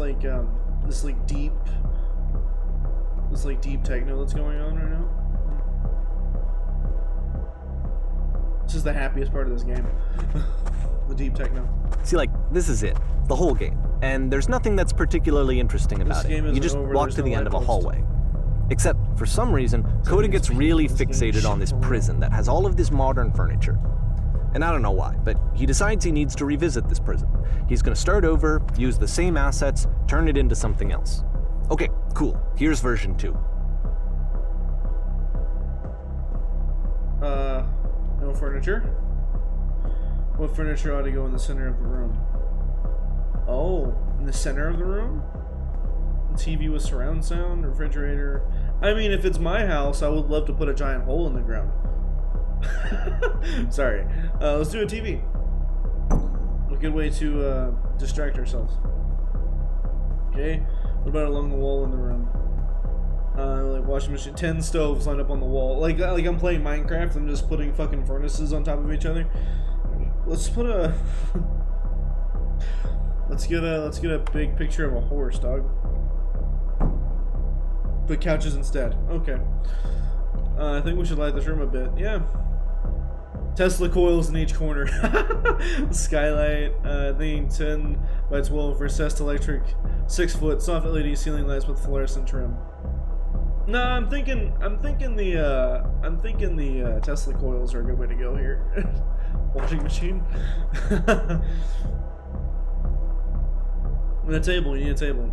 deep techno that's going on right now. This is the happiest part of this game. The deep techno. See, this is it. The whole game. And there's nothing that's particularly interesting about it. You just walk to the end of a hallway. Except, for some reason, Coda gets really fixated on this prison that has all of this modern furniture. And I don't know why, but he decides he needs to revisit this prison. He's gonna start over, use the same assets, turn it into something else. Okay, cool. Here's version 2. No furniture? What furniture ought to go in the center of the room? Oh, in the center of the room? TV with surround sound, refrigerator. I mean, if it's my house, I would love to put a giant hole in the ground. Sorry. Let's do a TV. A good way to distract ourselves. Okay. What about along the wall in the room? Like washing machine, 10 stoves lined up on the wall. Like I'm playing Minecraft. I'm just putting fucking furnaces on top of each other. Let's put a. let's get a big picture of a horse, dog. Put couches instead. Okay. I think we should light this room a bit. Yeah. Tesla coils in each corner. Skylight, thing 10 by 12 recessed electric, 6 foot soft LED ceiling lights with fluorescent trim. No, I'm thinking the Tesla coils are a good way to go here. Washing machine. And a table. You need a table.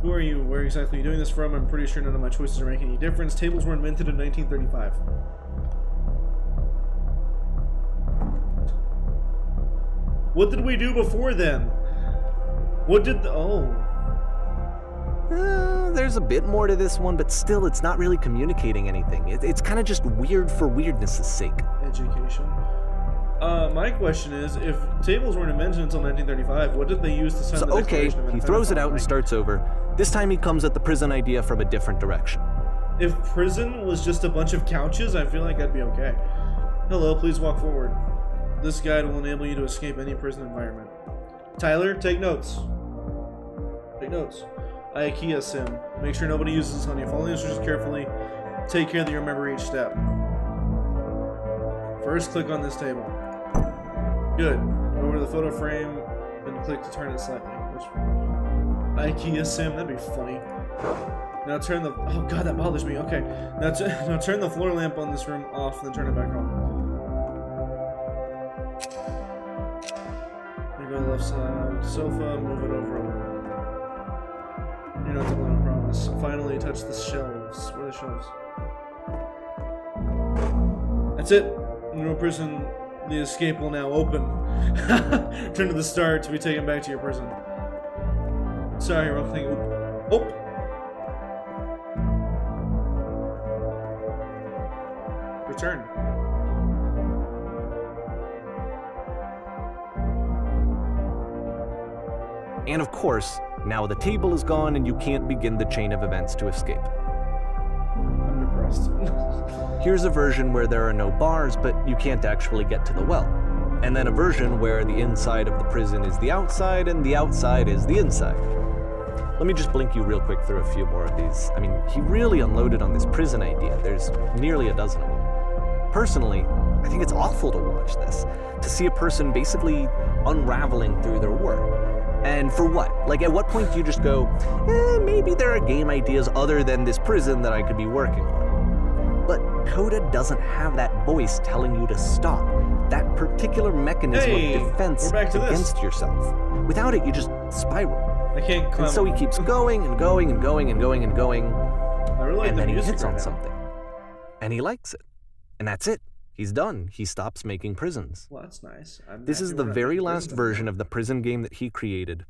Who are you? Where exactly are you doing this from? I'm pretty sure none of my choices are making any difference. Tables were invented in 1935. What did we do before then? What did the... Oh. There's a bit more to this one, but still, it's not really communicating anything. It's kind of just weird for weirdness' sake. Education. My question is, if tables weren't invented until 1935, what did they use to sign the Declaration of Independence? He throws it out and starts over. This time he comes at the prison idea from a different direction. If prison was just a bunch of couches, I feel like I'd be okay. Hello, please walk forward. This guide will enable you to escape any prison environment. Tyler, take notes. Take notes. IKEA sim. Make sure nobody uses this on you. Follow the instructions carefully. Take care that you remember each step. First, click on this table. Good. Go over to the photo frame and click to turn it slightly. IKEA sim, that'd be funny. Now turn the... Oh god, that bothers me. Okay. Now turn the floor lamp on this room off, then turn it back on. Go to the left side. Sofa, move it over a little. You're not doubling, I promise. Finally, touch the shelves. Where are the shelves? That's it. No prison. The escape will now open. Turn to the start to be taken back to your prison. Sorry, wrong thing. Oh! Return. And of course, now the table is gone and you can't begin the chain of events to escape. I'm depressed. Here's a version where there are no bars, but you can't actually get to the well. And then a version where the inside of the prison is the outside and the outside is the inside. Let me just blink you real quick through a few more of these. I mean, he really unloaded on this prison idea. There's nearly a dozen of them. Personally, I think it's awful to watch this, to see a person basically unraveling through their work. And for what? Like, at what point do you just go, maybe there are game ideas other than this prison that I could be working on? But Coda doesn't have that voice telling you to stop, that particular mechanism of defense against yourself. Without it, you just spiral. I can't climb. And so he keeps going and going and going and going and going, I really like and the then he music hits right on now. something. And he likes it. And that's it. He's done. He stops making prisons. Well, that's nice. This is the very last version of the prison game that he created.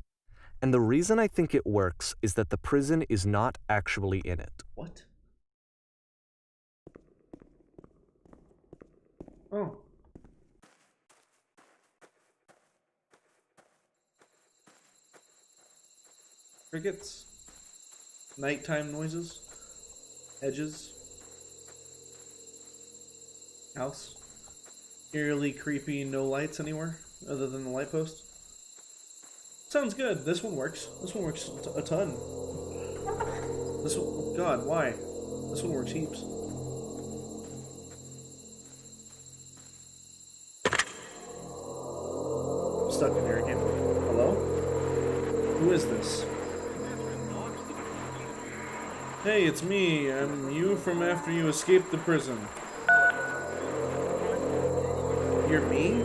And the reason I think it works is that the prison is not actually in it. What? Oh. Crickets. Nighttime noises. Edges. House. Eerily creepy, no lights anywhere other than the light post. Sounds good. This one works. This one works a ton. This one, oh God, why? This one works heaps. I'm stuck in here again. Hello? Who is this? Hey, it's me. I'm you from after you escaped the prison. You're me? ...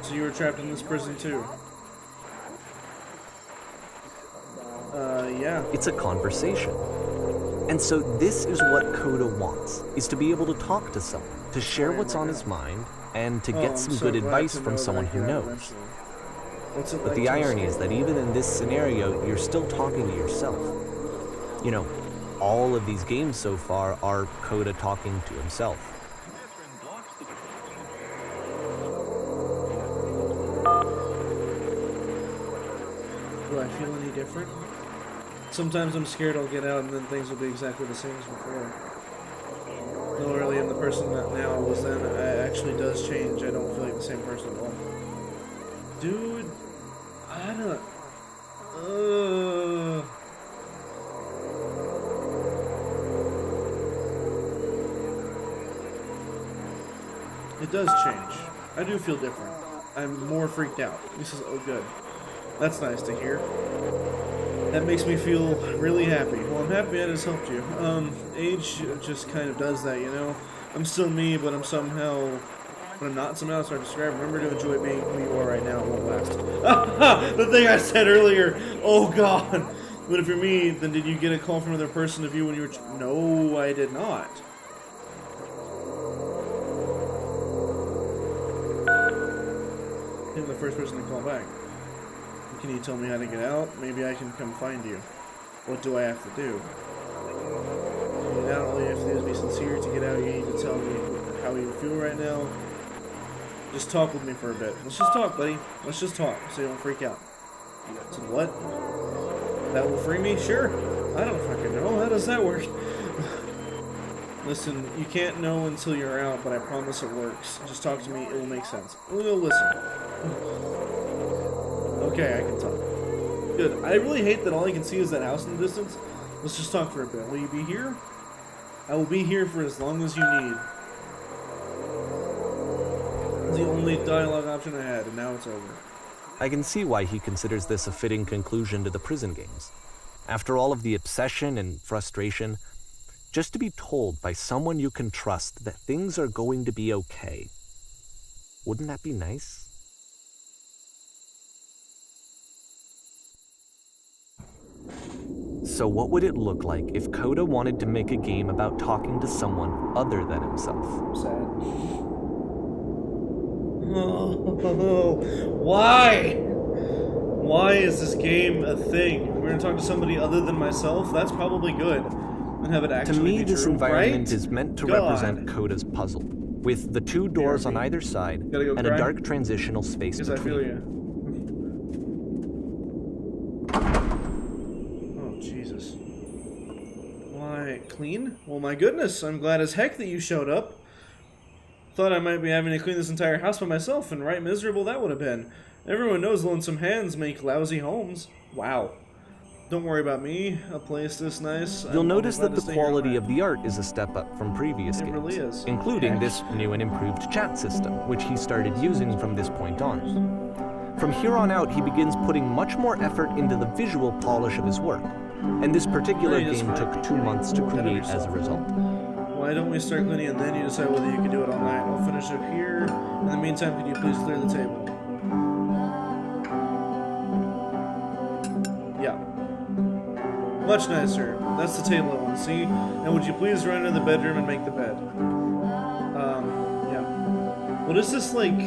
So you were trapped in this prison too? Yeah. It's a conversation. And so this is what Coda wants, is to be able to talk to someone, to share what's on his mind, and to get some good advice from someone who knows. What's it But like the to irony is escape? that even in this scenario, you're still talking to yourself. You know, all of these games so far are Coda talking to himself. Do I feel any different? Sometimes I'm scared I'll get out and then things will be exactly the same as before. No, really, I'm the person that now was then. It actually does change. I don't feel like the same person at all. Dude, I don't. It does change. I do feel different. I'm more freaked out. This is good. That's nice to hear. That makes me feel really happy. Well, I'm happy I just helped you. Age just kind of does that, you know? I'm still me, but I'm somehow... But I'm not somehow, so I describe. Remember to enjoy being who you are right now. It won't last. The thing I said earlier. Oh, God. But if you're me, then did you get a call from another person of you when you were... No, I did not. I'm the first person to call back. Can you tell me how to get out? Maybe I can come find you. What do I have to do? To get out, all you have to do is be sincere. To get out, you need to tell me how you feel right now. Just talk with me for a bit. Let's just talk, buddy. Let's just talk, so you don't freak out. So what? That will free me? Sure. I don't fucking know. How does that work? Listen, you can't know until you're out, but I promise it works. Just talk to me. It will make sense. We'll listen. Okay, I can talk. Good. I really hate that all I can see is that house in the distance. Let's just talk for a bit. Will you be here? I will be here for as long as you need. It's the only dialogue option I had, and now it's over. I can see why he considers this a fitting conclusion to the prison games. After all of the obsession and frustration, just to be told by someone you can trust that things are going to be okay. Wouldn't that be nice? So what would it look like if Coda wanted to make a game about talking to someone other than himself? I'm sad. Oh, why? Why is this game a thing? We're gonna talk to somebody other than myself? That's probably good. And have it actually To me, be this true, environment right? is meant to God. represent Coda's puzzle, with the two doors on either side Gotta go and a cry? dark transitional space Because I feel between. you. Oh, Jesus. Why, clean? Well, my goodness, I'm glad as heck that you showed up. Thought I might be having to clean this entire house by myself, and right miserable that would have been. Everyone knows lonesome hands make lousy homes. Wow. Don't worry about me. A place this nice. You'll I'll be notice glad that to the stay here quality all of the art is a step up from previous It games, really is. including this new and improved chat system, which he started using from this point on. From here on out, he begins putting much more effort into the visual polish of his work, and this particular No, you just game took might 2 months to get ahead of create as a yourself. result. Why don't we start cleaning and then you decide whether you can do it all night? I'll finish up here. In the meantime, could you please clear the table? Yeah. Much nicer. That's the table I want to see. Now would you please run into the bedroom and make the bed? Yeah. What is this, like,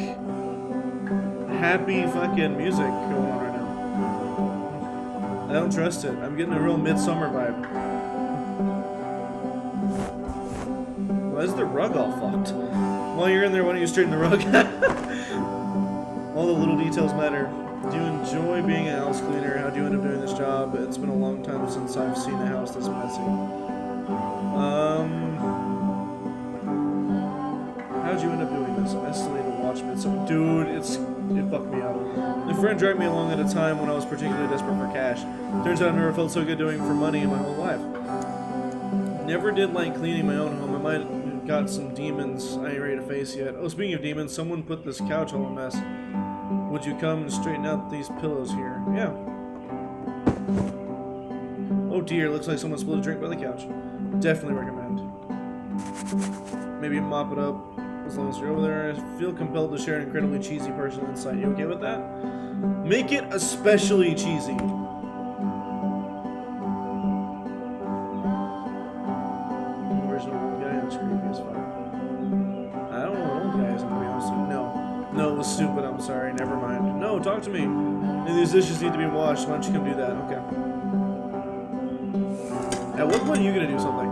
happy fucking music going on right now? I don't trust it. I'm getting a real midsummer vibe. Why is the rug all fucked? While you're in there, why don't you straighten the rug? All the little details matter. Do you enjoy being a house cleaner? How do you end up doing this job? It's been a long time since I've seen a house this messy. How'd you end up doing this? I still need to watch Midsummer. Dude, it fucked me up. My friend dragged me along at a time when I was particularly desperate for cash. Turns out I never felt so good doing for money in my whole life. Never did like cleaning my own home. I might have got some demons I ain't ready to face yet. Oh, speaking of demons, someone put this couch all a mess. Would you come and straighten out these pillows here? Yeah. Oh dear, looks like someone spilled a drink by the couch. Definitely recommend. Maybe mop it up as long as you're over there. I feel compelled to share an incredibly cheesy personal insight. You okay with that? Make it especially cheesy. No, it was stupid, I'm sorry, never mind. No, talk to me. And these dishes need to be washed. Why don't you come do that? Okay. At what point are you gonna do something?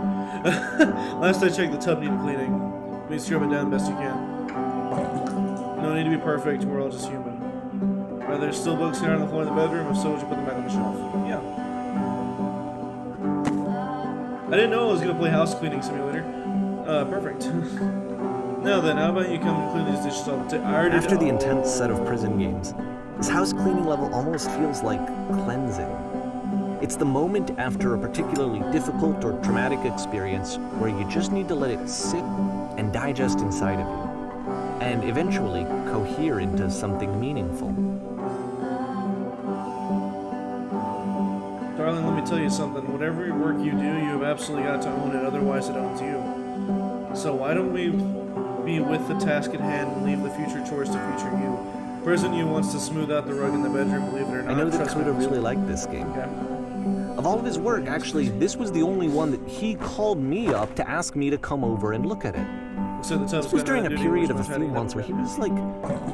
Last I checked, the tub needed cleaning. Please scrub it down best you can. No need to be perfect. We're all just human. Are there still books here on the floor in the bedroom? If so, would you put them back on the shelf? Yeah. I didn't know I was gonna play house cleaning simulator. Perfect. Now then, how about you come and clean these dishes all the time? After the intense set of prison games, this house cleaning level almost feels like cleansing. It's the moment after a particularly difficult or traumatic experience where you just need to let it sit and digest inside of you, and eventually cohere into something meaningful. Darling, let me tell you something. Whatever work you do, you have absolutely got to own it, otherwise it owns you. So why don't we be with the task at hand and leave the future chores to future you? Present you wants to smooth out the rug in the bedroom, believe it or not. I know that Coda really liked this game. Okay. Of all of his work, actually, this was the only one that he called me up to ask me to come over and look at it. So the This was during a period of a few months where he was like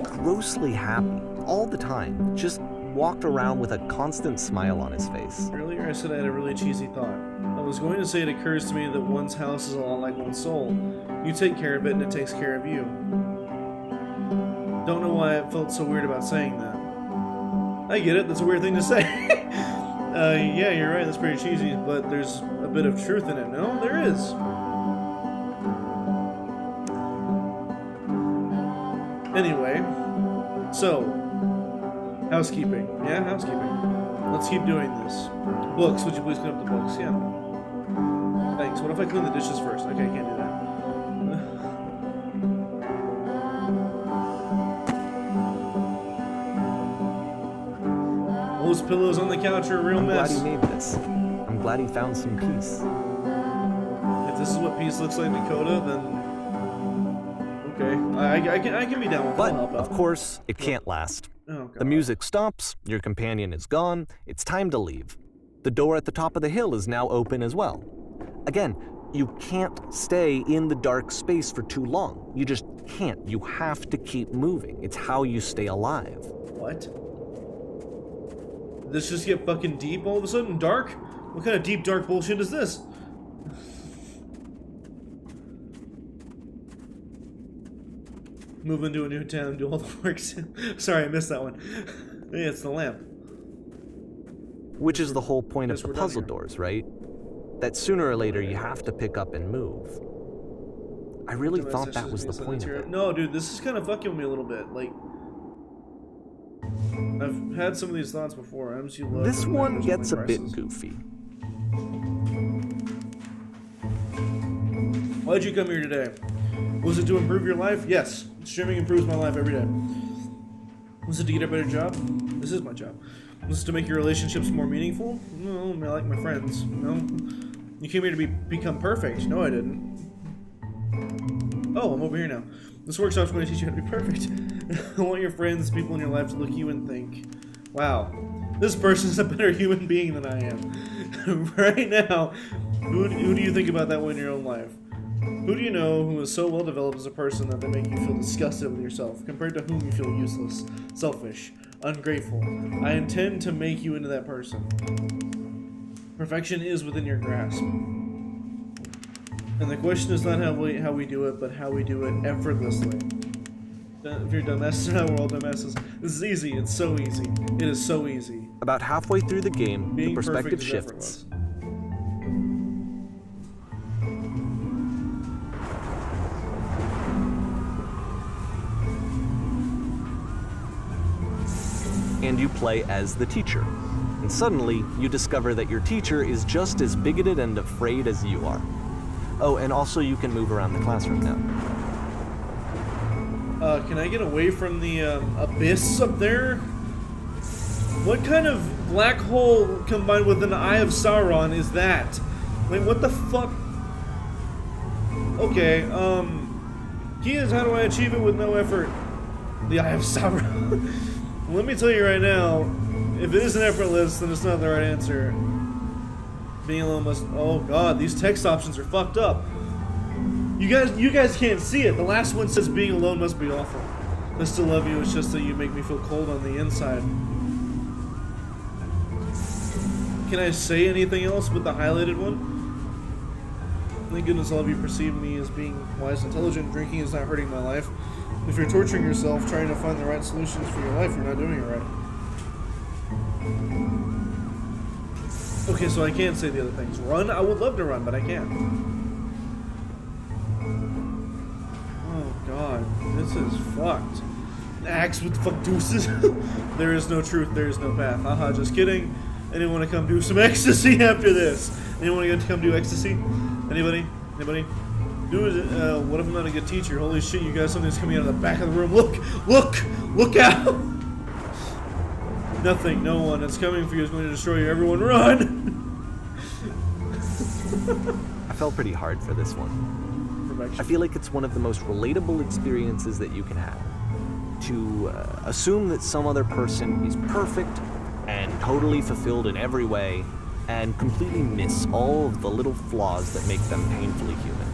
grossly happy all the time, just walked around with a constant smile on his face. Earlier I said I had a really cheesy thought. I was going to say it occurs to me that one's house is a lot like one's soul. You take care of it and it takes care of you. Don't know why it felt so weird about saying that. I get it, that's a weird thing to say. Yeah, you're right, that's pretty cheesy, but there's a bit of truth in it. No, there is. Anyway, so, housekeeping. Yeah, housekeeping. Let's keep doing this. Books, would you please clean up the books? Yeah. Thanks. What if I clean the dishes first? Okay, I can't do that. Those pillows on the couch are a real mess. I'm glad he made this. I'm glad he found some peace. If this is what peace looks like, Dakota, then okay, I can be down with But, that. of course, it can't last. Oh, God. The music stops, your companion is gone, it's time to leave. The door at the top of the hill is now open as well. Again, you can't stay in the dark space for too long. You just can't. You have to keep moving. It's how you stay alive. What? Did this just get fucking deep all of a sudden? Dark? What kind of deep, dark bullshit is this? Move into a new town, do all the work. Sorry, I missed that one. Yeah, it's the lamp. Which is the whole point of Guess the we're done puzzle here. doors, right? That sooner or later you have to pick up and move. I really thought that was the point of it. No, dude, this is kind of fucking with me a little bit. Like, I've had some of these thoughts before. MC Love. This one and gets a bit prices. goofy. Why'd you come here today? Was it to improve your life? Yes. Streaming improves my life every day. Was it to get a better job? This is my job. Was it to make your relationships more meaningful? No, I like my friends. No. You came here to become perfect. No, I didn't. Oh, I'm over here now. This workshop's going to teach you how to be perfect. I want your friends, people in your life to look at you and think, wow, this person's a better human being than I am. Right now, who do you think about that way in your own life? Who do you know who is so well developed as a person that they make you feel disgusted with yourself, compared to whom you feel useless, selfish, ungrateful? I intend to make you into that person. Perfection is within your grasp. And the question is not how we do it, but how we do it effortlessly. If you're dumbasses, we're all dumbasses. This is easy. It's so easy. It is so easy. About halfway through the game, Being the perspective perfect is shifts. effortless. And you play as the teacher. And suddenly, you discover that your teacher is just as bigoted and afraid as you are. Oh, and also you can move around the classroom now. Can I get away from the abyss up there? What kind of black hole combined with an Eye of Sauron is that? Like, what the fuck? Okay, key is how do I achieve it with no effort? The Eye of Sauron. Let me tell you right now, if it isn't effortless, then it's not the right answer. Being alone must... Oh god, these text options are fucked up. You guys can't see it. The last one says being alone must be awful. I still love you, it's just that you make me feel cold on the inside. Can I say anything else but the highlighted one? Thank goodness all of you perceive me as being wise and intelligent. Drinking is not hurting my life. If you're torturing yourself trying to find the right solutions for your life, you're not doing it right. Okay, so I can't say the other things. Run? I would love to run, but I can't. Oh god, this is fucked. Axe with fuck deuces. There is no truth, there is no path. Haha, just kidding. Anyone want to come do some ecstasy after this? Anyone want to come do ecstasy? Anybody? Anybody? Dude, what if I'm not a good teacher? Holy shit, you guys, something's coming out of the back of the room. Look! Look! Look out! Nothing, no one. It's coming for you. It's going to destroy you. Everyone run! I felt pretty hard for this one. Perfection. I feel like it's one of the most relatable experiences that you can have. To assume that some other person is perfect and totally fulfilled in every way, and completely miss all of the little flaws that make them painfully human.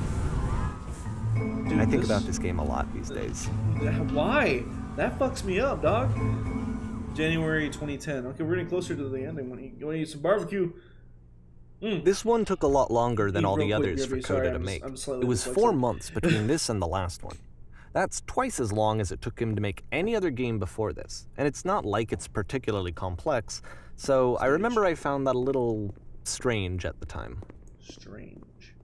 Dude, I think about this game a lot these days. Why? That fucks me up, dog. January 2010. Okay, we're getting closer to the end. You want to eat some barbecue? This one took a lot longer than all the real quick, others for Gibby. Coda Sorry, to make. I'm slightly It was dyslexic. 4 months between this and the last one. That's twice as long as it took him to make any other game before this. And it's not like it's particularly complex, so I remember I found that a little strange at the time. Strange.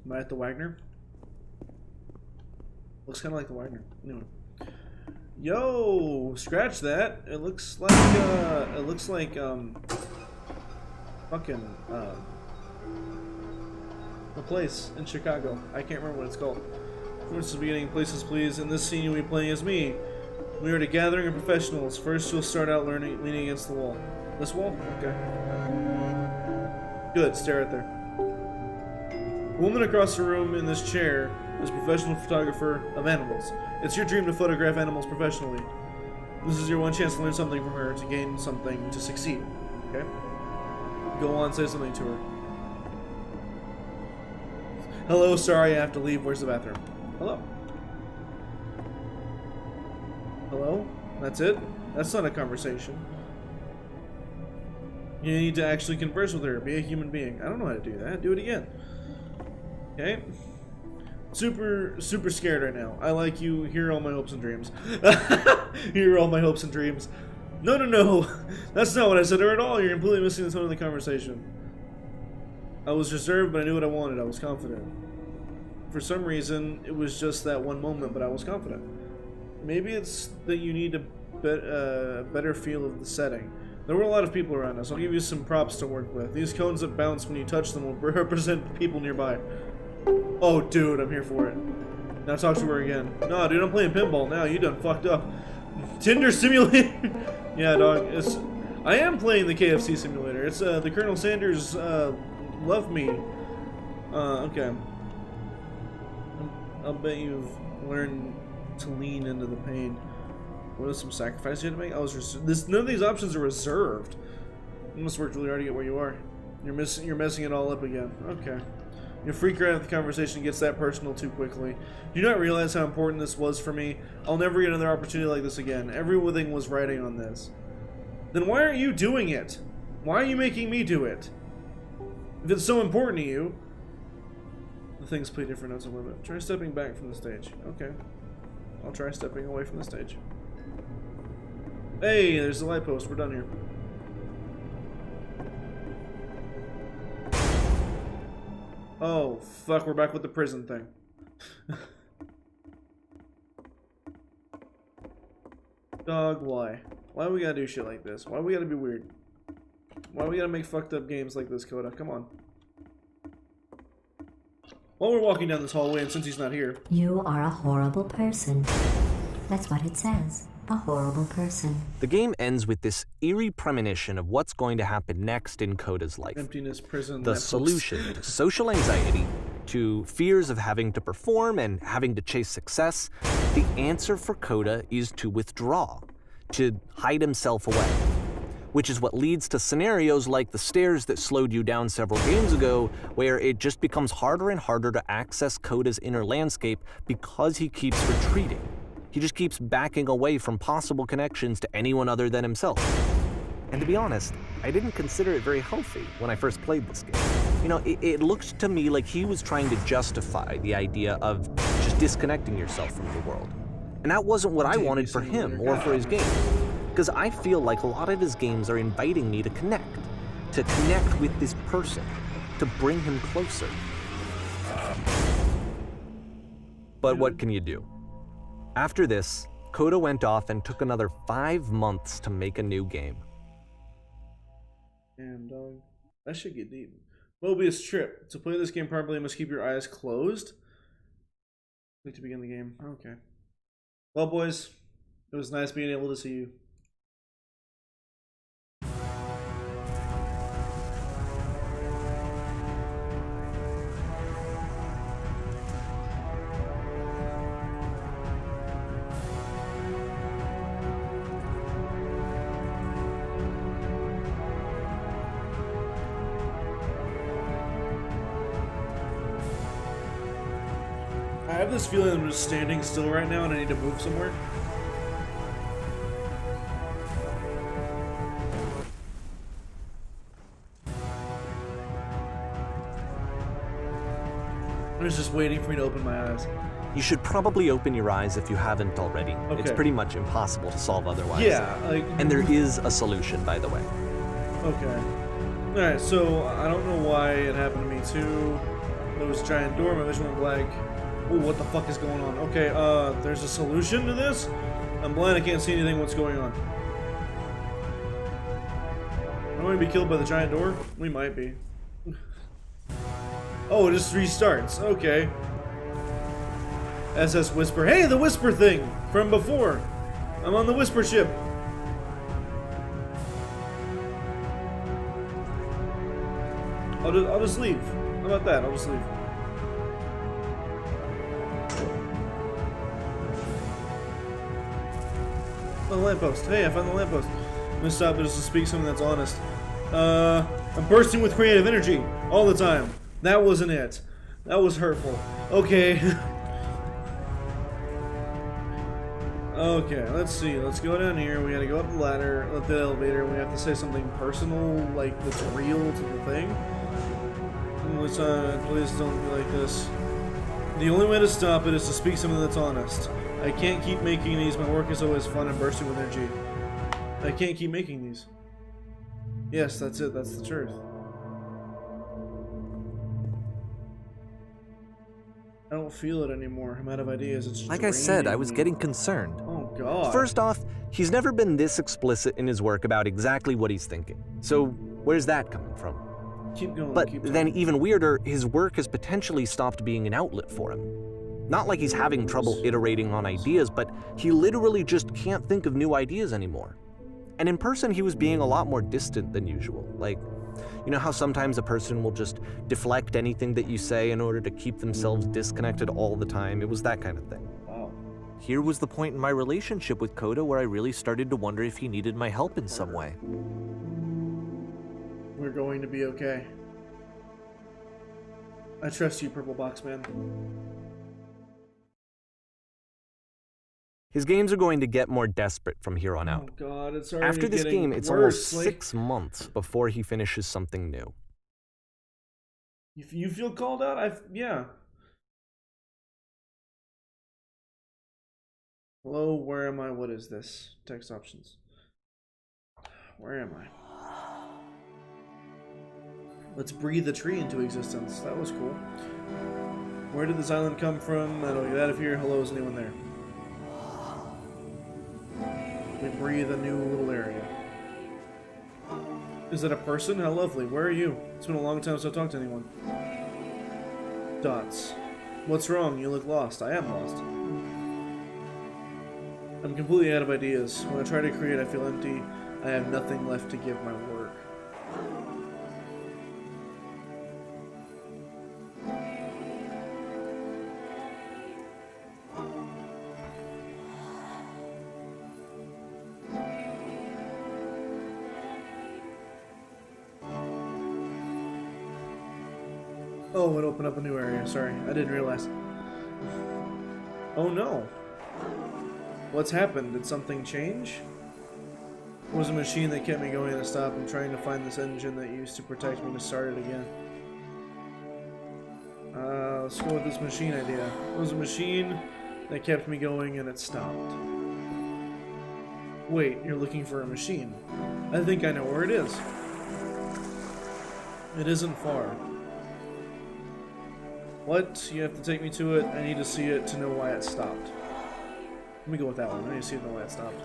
Am I at the Wagner? Looks kind of like the Wagner. Anyway. Yo, scratch that. It looks like fucking a place in Chicago. I can't remember what it's called. First is beginning, places please. In this scene you'll be playing as me. We are a gathering of professionals. First you'll start out learning leaning against the wall. This wall? Okay. Good, stay right there. The woman across the room in this chair is a professional photographer of animals. It's your dream to photograph animals professionally. This is your one chance to learn something from her, to gain something, to succeed. Okay? Go on, say something to her. Hello, sorry, I have to leave. Where's the bathroom? Hello. Hello? That's it? That's not a conversation. You need to actually converse with her. Be a human being. I don't know how to do that. Do it again. Okay? Super scared right now. I like you. Here are all my hopes and dreams. Here are all my hopes and dreams. No. That's not what I said to her at all. You're completely missing the tone of the conversation. I was reserved, but I knew what I wanted. I was confident. For some reason, it was just that one moment, but I was confident. Maybe it's that you need a better feel of the setting. There were a lot of people around us. I'll give you some props to work with. These cones that bounce when you touch them will represent the people nearby. Oh, dude, I'm here for it. Now talk to her again. No, dude, I'm playing pinball now. You done fucked up. Tinder simulator. Yeah, dog. I am playing the KFC simulator. It's the Colonel Sanders Love Me. Okay. I'll bet you've learned to lean into the pain. What are some sacrifices you had to make? None of these options are reserved. You must work really hard to get where you are. You're messing it all up again. Okay. You freak out if the conversation gets that personal too quickly. Do you not realize how important this was for me? I'll never get another opportunity like this again. Everything was riding on this. Then why aren't you doing it? Why are you making me do it? If it's so important to you. The things play different notes a little bit. Try stepping back from the stage. Okay. I'll try stepping away from the stage. Hey, there's the light post. We're done here. Oh, fuck, we're back with the prison thing. Dog, why? Why we gotta do shit like this? Why we gotta be weird? Why we gotta make fucked up games like this, Coda? Come on. While we're walking down this hallway, and since he's not here... You are a horrible person. That's what it says. A horrible person. The game ends with this eerie premonition of what's going to happen next in Coda's life. Emptiness, prison... The solution to social anxiety, to fears of having to perform and having to chase success, the answer for Coda is to withdraw, to hide himself away. Which is what leads to scenarios like the stairs that slowed you down several games ago, where it just becomes harder and harder to access Coda's inner landscape because he keeps retreating. He just keeps backing away from possible connections to anyone other than himself. And to be honest, I didn't consider it very healthy when I first played this game. You know, it looked to me like he was trying to justify the idea of just disconnecting yourself from the world. And that wasn't what I wanted for him or for his game. Because I feel like a lot of his games are inviting me to connect with this person, to bring him closer. But what can you do? After this, Coda went off and took another 5 months to make a new game. Damn, dog. That should get deep. Mobius Trip. To play this game properly, you must keep your eyes closed. Click to begin the game. Okay. Well, boys, it was nice being able to see you. I have this feeling I'm just standing still right now and I need to move somewhere. I was just waiting for me to open my eyes. You should probably open your eyes if you haven't already. Okay. It's pretty much impossible to solve otherwise. Yeah, like... And there is a solution, by the way. Okay. Alright, so I don't know why it happened to me too. There was a giant door, my vision went blank. Ooh, what the fuck is going on? Okay, there's a solution to this? I'm blind, I can't see anything, what's going on? Am I going to be killed by the giant door? We might be. Oh, it just restarts, okay. SS Whisper. Hey, the Whisper thing from before. I'm on the Whisper ship. I'll just leave. How about that? I'll just leave. Oh, the lamppost. Hey, I found the lamppost. I'm gonna stop it just to speak something that's honest. I'm bursting with creative energy all the time. That wasn't it. That was hurtful. Okay. Okay, let's see. Let's go down here. We gotta go up the ladder, up the elevator. We have to say something personal, like that's real to the thing. Please don't be like this. The only way to stop it is to speak something that's honest. I can't keep making these. My work is always fun and bursting with energy. I can't keep making these. Yes, that's it. That's the truth. I don't feel it anymore. I'm out of ideas. It's like I said, I was getting concerned. Oh, God. First off, he's never been this explicit in his work about exactly what he's thinking. So where's that coming from? Keep going. But keep then even weirder, his work has potentially stopped being an outlet for him. Not like he's having trouble iterating on ideas, but he literally just can't think of new ideas anymore. And in person, he was being a lot more distant than usual. Like, you know how sometimes a person will just deflect anything that you say in order to keep themselves disconnected all the time? It was that kind of thing. Wow. Here was the point in my relationship with Coda where I really started to wonder if he needed my help in some way. We're going to be okay. I trust you, Purple Box Man. His games are going to get more desperate from here on out. Oh God, it's already After this getting game, it's worse. almost 6 months before he finishes something new. If you feel called out, yeah. Hello, where am I? What is this? Text options. Where am I? Let's breathe a tree into existence. That was cool. Where did this island come from? I don't get out of here. Hello, is anyone there? We breathe a new little area. Is it a person? How lovely. Where are you? It's been a long time since I've talked to anyone. Dots. What's wrong? You look lost. I am lost. I'm completely out of ideas. When I try to create, I feel empty. I have nothing left to give my work. Oh, it opened up a new area. Sorry, I didn't realize. Oh no. What's happened? Did something change? It was a machine that kept me going to stop. I'm trying to find this engine that used to protect me to start it again. Let's go with this machine idea. It was a machine that kept me going and it stopped. Wait, you're looking for a machine. I think I know where it is. It isn't far. What? You have to take me to it? I need to see it to know why it stopped. Let me go with that one. I need to see it to know why it stopped.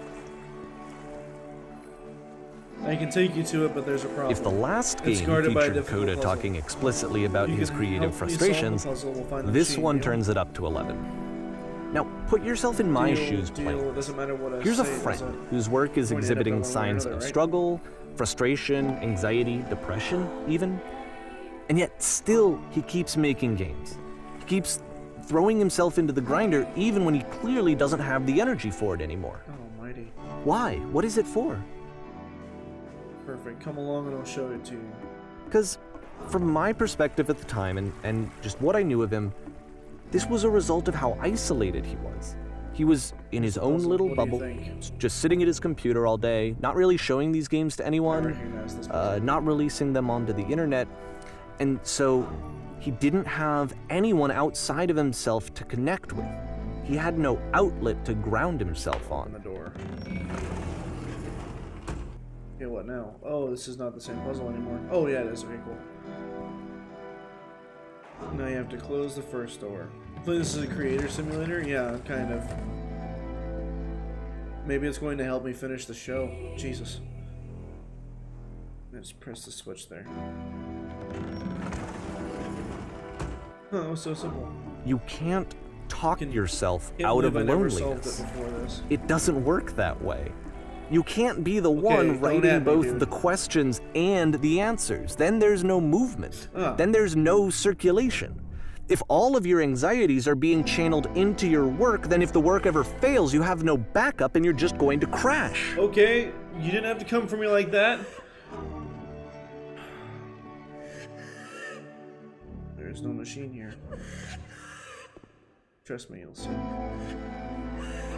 I can take you to it, but there's a problem. If the last game featured Coda talking explicitly about his creative frustrations, this one turns it up to 11. Now, put yourself in my shoes, players. Here's a friend whose work is exhibiting signs of struggle, frustration, anxiety, depression, even. And yet, still, he keeps making games. He keeps throwing himself into the grinder even when he clearly doesn't have the energy for it anymore. Almighty. Why? What is it for? Perfect. Come along and I'll show it to you. Because from my perspective at the time and just what I knew of him, this was a result of how isolated he was. He was in his own little bubble, just sitting at his computer all day, not really showing these games to anyone, not releasing them onto the internet, and so he didn't have anyone outside of himself to connect with. He had no outlet to ground himself on. The door. Okay, what now? Oh, this is not the same puzzle anymore. Oh, yeah, it is. Okay, cool. Now you have to close the first door. Hopefully this is a creator simulator? Yeah, kind of. Maybe it's going to help me finish the show. Jesus. I just press the switch there. Oh, it was so simple. You can't talk yourself out of loneliness. It doesn't work that way. You can't be the one writing both the questions and the answers. Then there's no movement. Then there's no circulation. If all of your anxieties are being channeled into your work, then if the work ever fails, you have no backup and you're just going to crash. Okay, you didn't have to come for me like that. There's no machine here. Trust me, you'll see.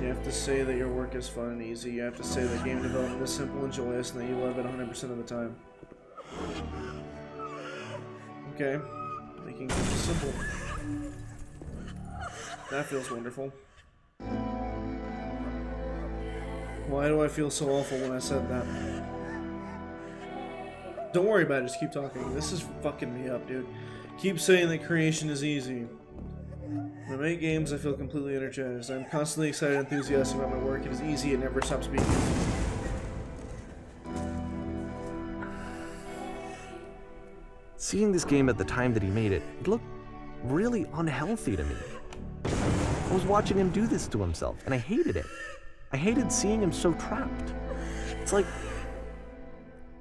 You have to say that your work is fun and easy. You have to say that game development is simple and joyous and that you love it 100% of the time. Okay. Making things simple. That feels wonderful. Why do I feel so awful when I said that? Don't worry about it, just keep talking. This is fucking me up, dude. Keep saying that creation is easy. When I make games, I feel completely energized. I'm constantly excited and enthusiastic about my work. It is easy, it never stops being easy. Seeing this game at the time that he made it, it looked really unhealthy to me. I was watching him do this to himself, and I hated it. I hated seeing him so trapped. It's like,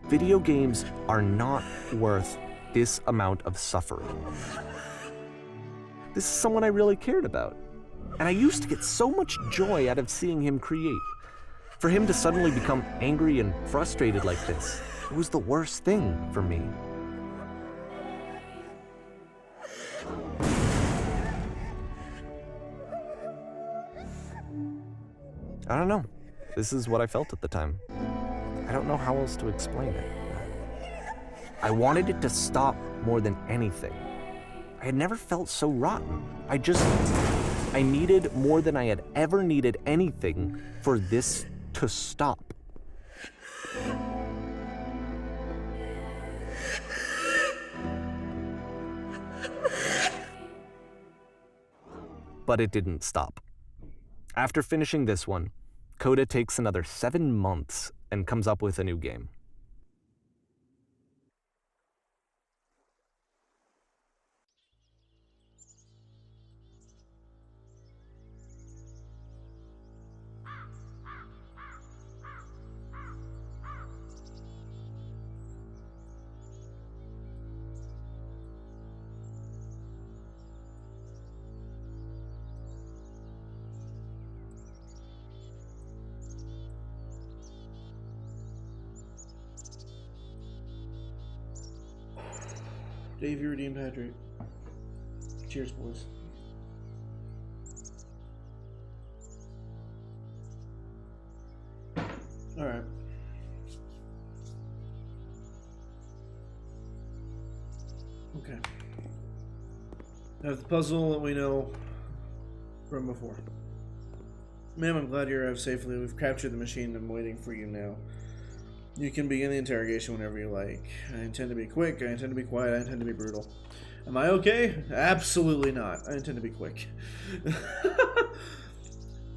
video games are not worth this amount of suffering. This is someone I really cared about. And I used to get so much joy out of seeing him create. For him to suddenly become angry and frustrated like this, it was the worst thing for me. I don't know. This is what I felt at the time. I don't know how else to explain it. I wanted it to stop more than anything. I had never felt so rotten. I needed more than I had ever needed anything for this to stop. But it didn't stop. After finishing this one, Coda takes another 7 months and comes up with a new game. Dave, you redeemed hydrate. Cheers, boys. Alright. Okay. Have the puzzle that we know from before. Ma'am, I'm glad you arrived safely. We've captured the machine and I'm waiting for you now. You can begin the interrogation whenever you like. I intend to be quick, I intend to be quiet, I intend to be brutal. Am I okay? Absolutely not. I intend to be quick.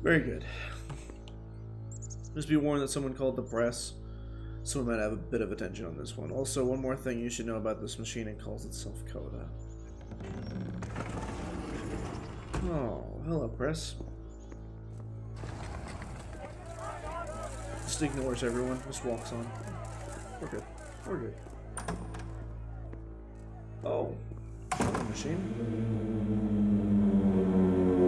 Very good. Just be warned that someone called the press, so we might have a bit of attention on this one. Also, one more thing you should know about this machine, it calls itself Coda. Oh, hello, press. Just ignores everyone, just walks on. We're good. We're good. Oh, hello, machine.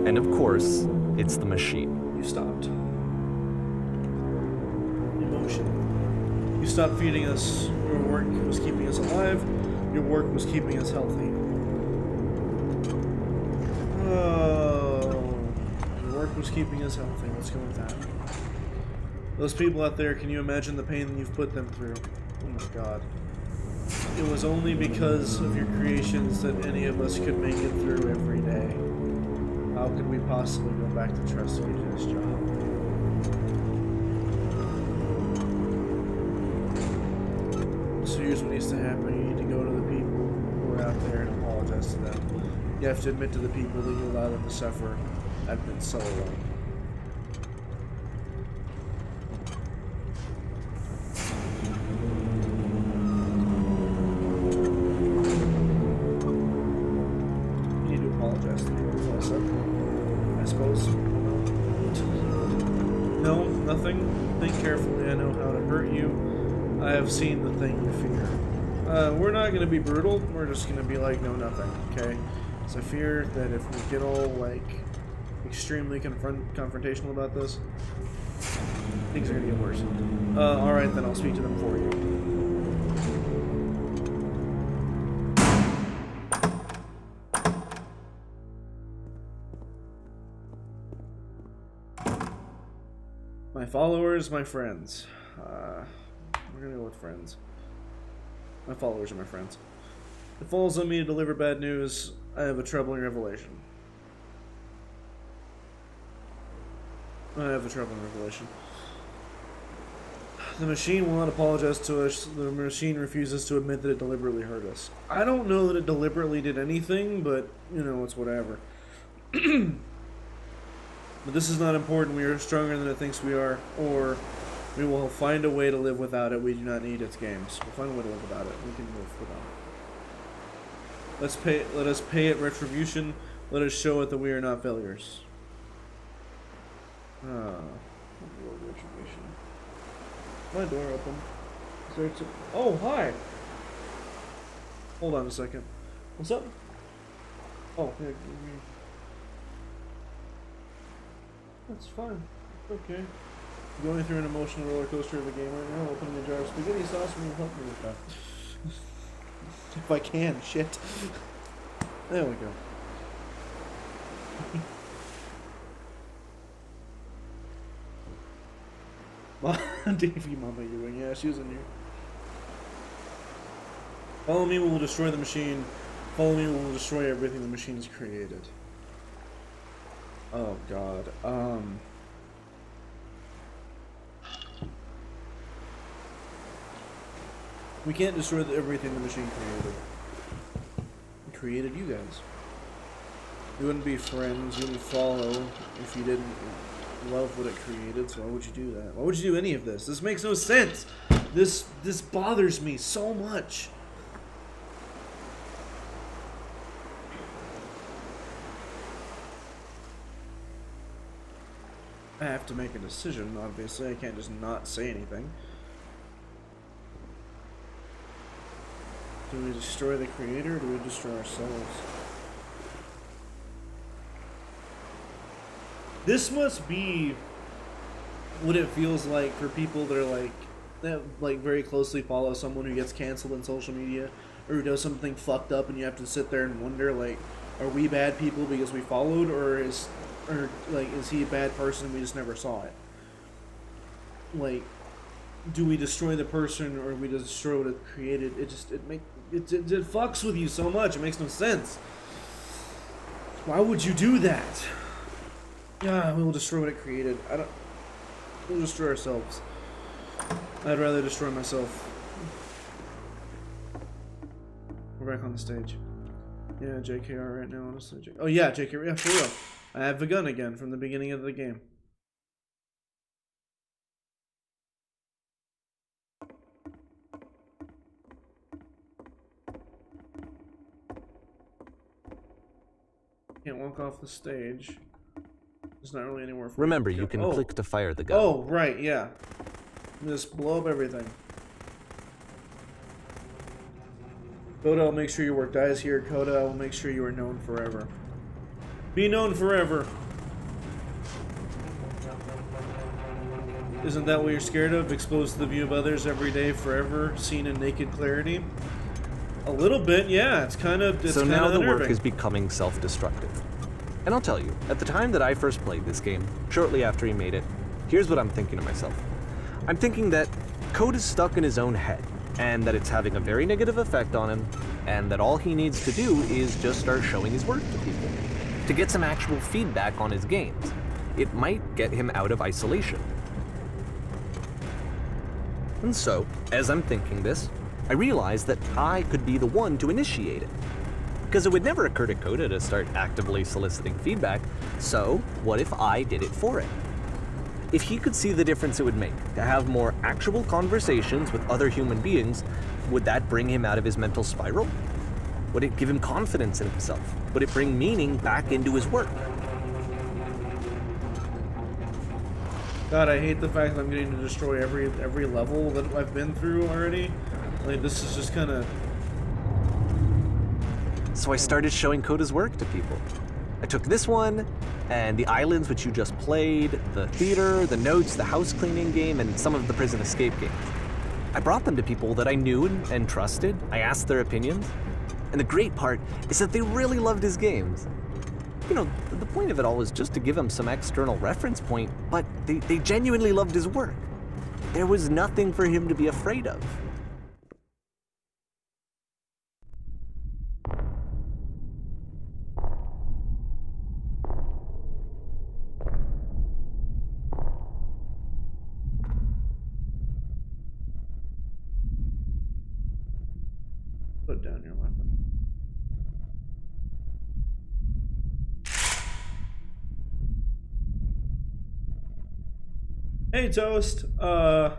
And of course, it's the machine. You stopped. Emotion. You stopped feeding us. Your work was keeping us alive. Your work was keeping us healthy. Oh, your work was keeping us healthy. Let's go with that. Those people out there, can you imagine the pain you've put them through? Oh my god. It was only because of your creations that any of us could make it through every day. How could we possibly go back to trusting you to this job? So here's what needs to happen. You need to go to the people who are out there and apologize to them. You have to admit to the people that you allow them to suffer. I've been so alone. I suppose. No, nothing. Think carefully. I know how to hurt you. I have seen the thing you fear. We're not going to be brutal. We're just going to be like, no, nothing. Okay? So I fear that if we get all, like, extremely confrontational about this, things are going to get worse. Alright, then I'll speak to them for you. My followers, my friends. We're gonna go with friends. My followers are my friends. It falls on me to deliver bad news. I have a troubling revelation. The machine will not apologize to us. The machine refuses to admit that it deliberately hurt us. I don't know that it deliberately did anything, but, you know, it's whatever. But this is not important. We are stronger than it thinks we are, or we will find a way to live without it. We do not need its games. We'll find a way to live without it. We can live without it. Let us pay it retribution. Let us show it that we are not failures. Retribution. My door open. Oh, hi. Hold on a second. What's up? Oh, yeah. That's fine. Okay. Going through an emotional roller coaster of a game right now, opening a jar of spaghetti sauce will help me with that. If I can, shit. There we go. Davey Mama Uwing, yeah, she was in here. Follow me, we will destroy the machine. Follow me, we will destroy everything the machine has created. Oh god, we can't destroy everything the machine created. It created you guys. You wouldn't be friends, you wouldn't follow if you didn't love what it created, so why would you do that? Why would you do any of this? This makes no sense! This bothers me so much. I have to make a decision, obviously. I can't just not say anything. Do we destroy the creator, or do we destroy ourselves? This must be what it feels like for people that are that very closely follow someone who gets canceled on social media, or who does something fucked up, and you have to sit there and wonder, like, are we bad people because we followed, or is he a bad person and we just never saw it? Like, do we destroy the person or we destroy what it created? It fucks with you so much. It makes no sense. Why would you do that? Yeah, we will destroy what it created. We'll destroy ourselves. I'd rather destroy myself. We're back on the stage. Yeah, JKR right now, honestly. Oh yeah, JKR, yeah, for real. I have the gun again from the beginning of the game. Can't walk off the stage. There's not really anywhere for Remember, me to you go. can click to fire the gun. Oh, right, yeah. Just blow up everything. Coda, I'll make sure your work dies here. Coda, I will make sure you are known forever. Be known forever. Isn't that what you're scared of? Exposed to the view of others every day, forever, seen in naked clarity? A little bit, yeah. It's kind of So now the unnerving. work is becoming self-destructive. And I'll tell you, at the time that I first played this game, shortly after he made it, here's what I'm thinking to myself. I'm thinking that Code is stuck in his own head, and that it's having a very negative effect on him, and that all he needs to do is just start showing his work to people, to get some actual feedback on his games. It might get him out of isolation. And so, as I'm thinking this, I realize that I could be the one to initiate it. Because it would never occur to Coda to start actively soliciting feedback, so what if I did it for him? If he could see the difference it would make to have more actual conversations with other human beings, would that bring him out of his mental spiral? Would it give him confidence in himself? Would it bring meaning back into his work? God, I hate the fact that I'm getting to destroy every level that I've been through already. Like, this is just kind of... So I started showing Coda's work to people. I took this one, and the islands which you just played, the theater, the notes, the house cleaning game, and some of the prison escape games. I brought them to people that I knew and trusted. I asked their opinions. And the great part is that they really loved his games. You know, the point of it all was just to give him some external reference point, but they genuinely loved his work. There was nothing for him to be afraid of. Put down your weapon. Hey, Toast. We're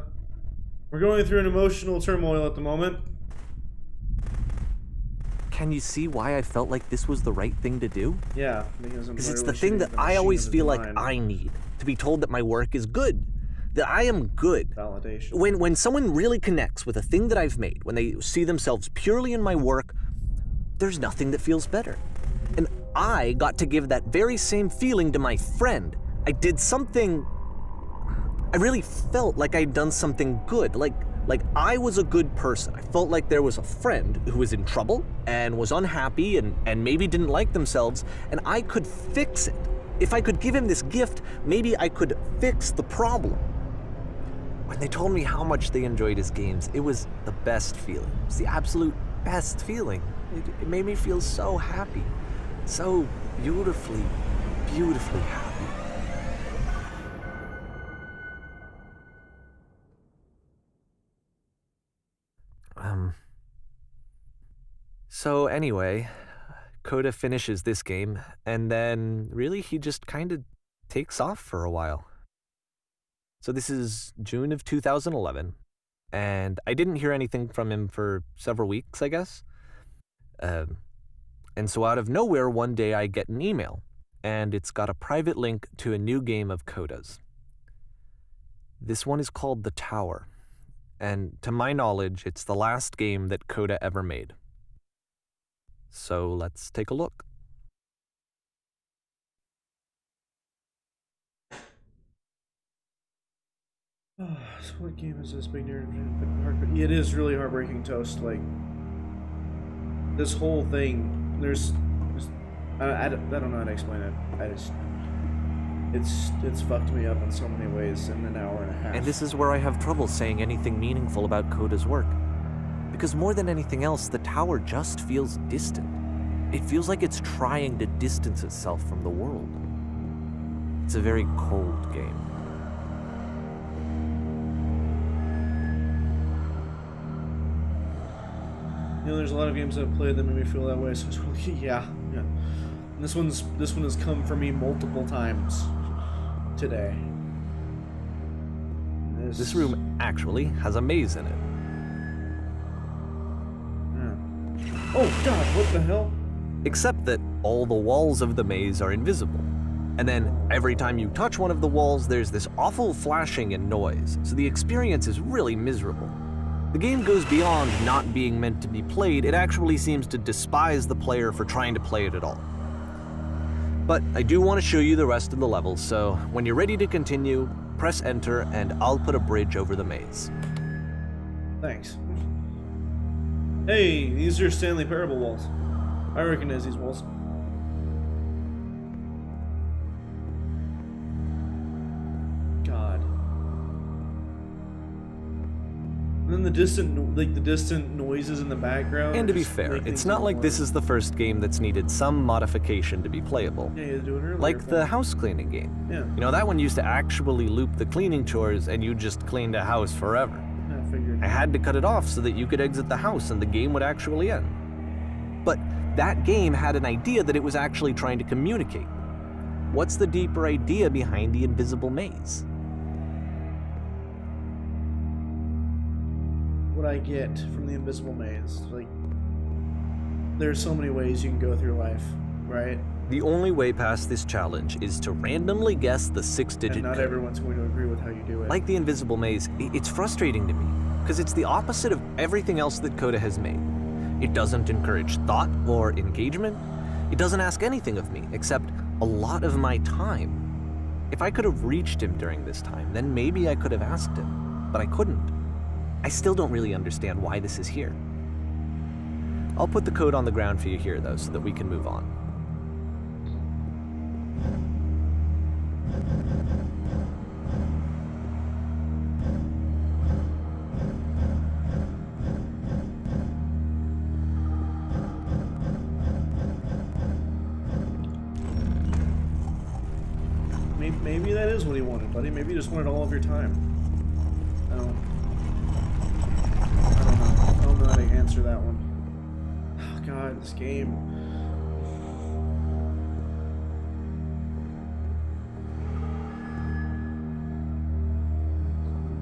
going through an emotional turmoil at the moment. Can you see why I felt like this was the right thing to do? Yeah, because I'm Because it's the literally thing that shooting the I machine always of feel his like mind. I need, to be told that my work is good, that I am good. Validation. When someone really connects with a thing that I've made, when they see themselves purely in my work, there's nothing that feels better. And I got to give that very same feeling to my friend. I did something... I really felt like I'd done something good, like I was a good person. I felt like there was a friend who was in trouble and was unhappy and maybe didn't like themselves, and I could fix it. If I could give him this gift, maybe I could fix the problem. When they told me how much they enjoyed his games, it was the best feeling. It was the absolute best feeling. It made me feel so happy. So beautifully, beautifully happy. So anyway, Coda finishes this game, and then really he just kind of takes off for a while. So this is June of 2011, and I didn't hear anything from him for several weeks, I guess. And so out of nowhere, one day I get an email, and it's got a private link to a new game of Coda's. This one is called The Tower, and to my knowledge, it's the last game that Coda ever made. So let's take a look. So what game is this? Big Nerd. It is really heartbreaking, Toast. Like, this whole thing, I don't know how to explain it. it's fucked me up in so many ways in an hour and a half. And this is where I have trouble saying anything meaningful about Coda's work. Because more than anything else, the tower just feels distant. It feels like it's trying to distance itself from the world. It's a very cold game. You know, there's a lot of games I've played that made me feel that way. So it's really, yeah. And this one has come for me multiple times today. This room actually has a maze in it. Yeah. Oh God! What the hell? Except that all the walls of the maze are invisible. And then every time you touch one of the walls, there's this awful flashing and noise, so the experience is really miserable. The game goes beyond not being meant to be played, it actually seems to despise the player for trying to play it at all. But I do want to show you the rest of the levels, so when you're ready to continue, press enter and I'll put a bridge over the maze. Thanks. Hey, these are Stanley Parable walls. I recognize these walls. God. And then the distant noises in the background. And to be just fair, make it's things not like more- this is the first game that's needed some modification to be playable. Yeah, you had to do it earlier. Like the house cleaning game. Yeah. You know, that one used to actually loop the cleaning chores and you just cleaned a house forever. I figured. I had to cut it off so that you could exit the house and the game would actually end. But that game had an idea that it was actually trying to communicate. What's the deeper idea behind the invisible maze? What I get from the invisible maze, like, there's so many ways you can go through life, right? The only way past this challenge is to randomly guess the 6-digit And not code. everyone's going to agree with how you do it. Like the invisible maze, it's frustrating to me, because it's the opposite of everything else that Coda has made. It doesn't encourage thought or engagement. It doesn't ask anything of me, except a lot of my time. If I could have reached him during this time, then maybe I could have asked him, but I couldn't. I still don't really understand why this is here. I'll put the code on the ground for you here, though, so that we can move on. Maybe that is what he wanted, buddy. Maybe he just wanted all of your time. I don't know. I don't know how to answer that one. Oh God, this game.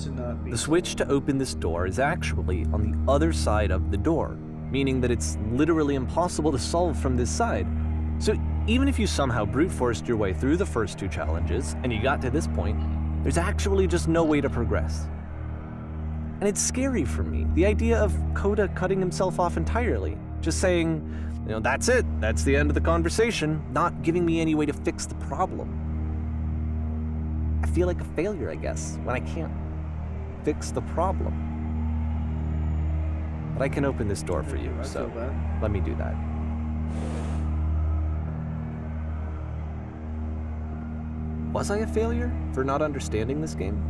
To not be. The switch to open this door is actually on the other side of the door, meaning that it's literally impossible to solve from this side. So even if you somehow brute forced your way through the first two challenges and you got to this point, there's actually just no way to progress. And it's scary for me, the idea of Coda cutting himself off entirely, just saying, you know, that's it, that's the end of the conversation, not giving me any way to fix the problem. I feel like a failure, I guess, when I can't fix the problem. But I can open this door for you, I so feel bad. let me do that. Was I a failure for not understanding this game?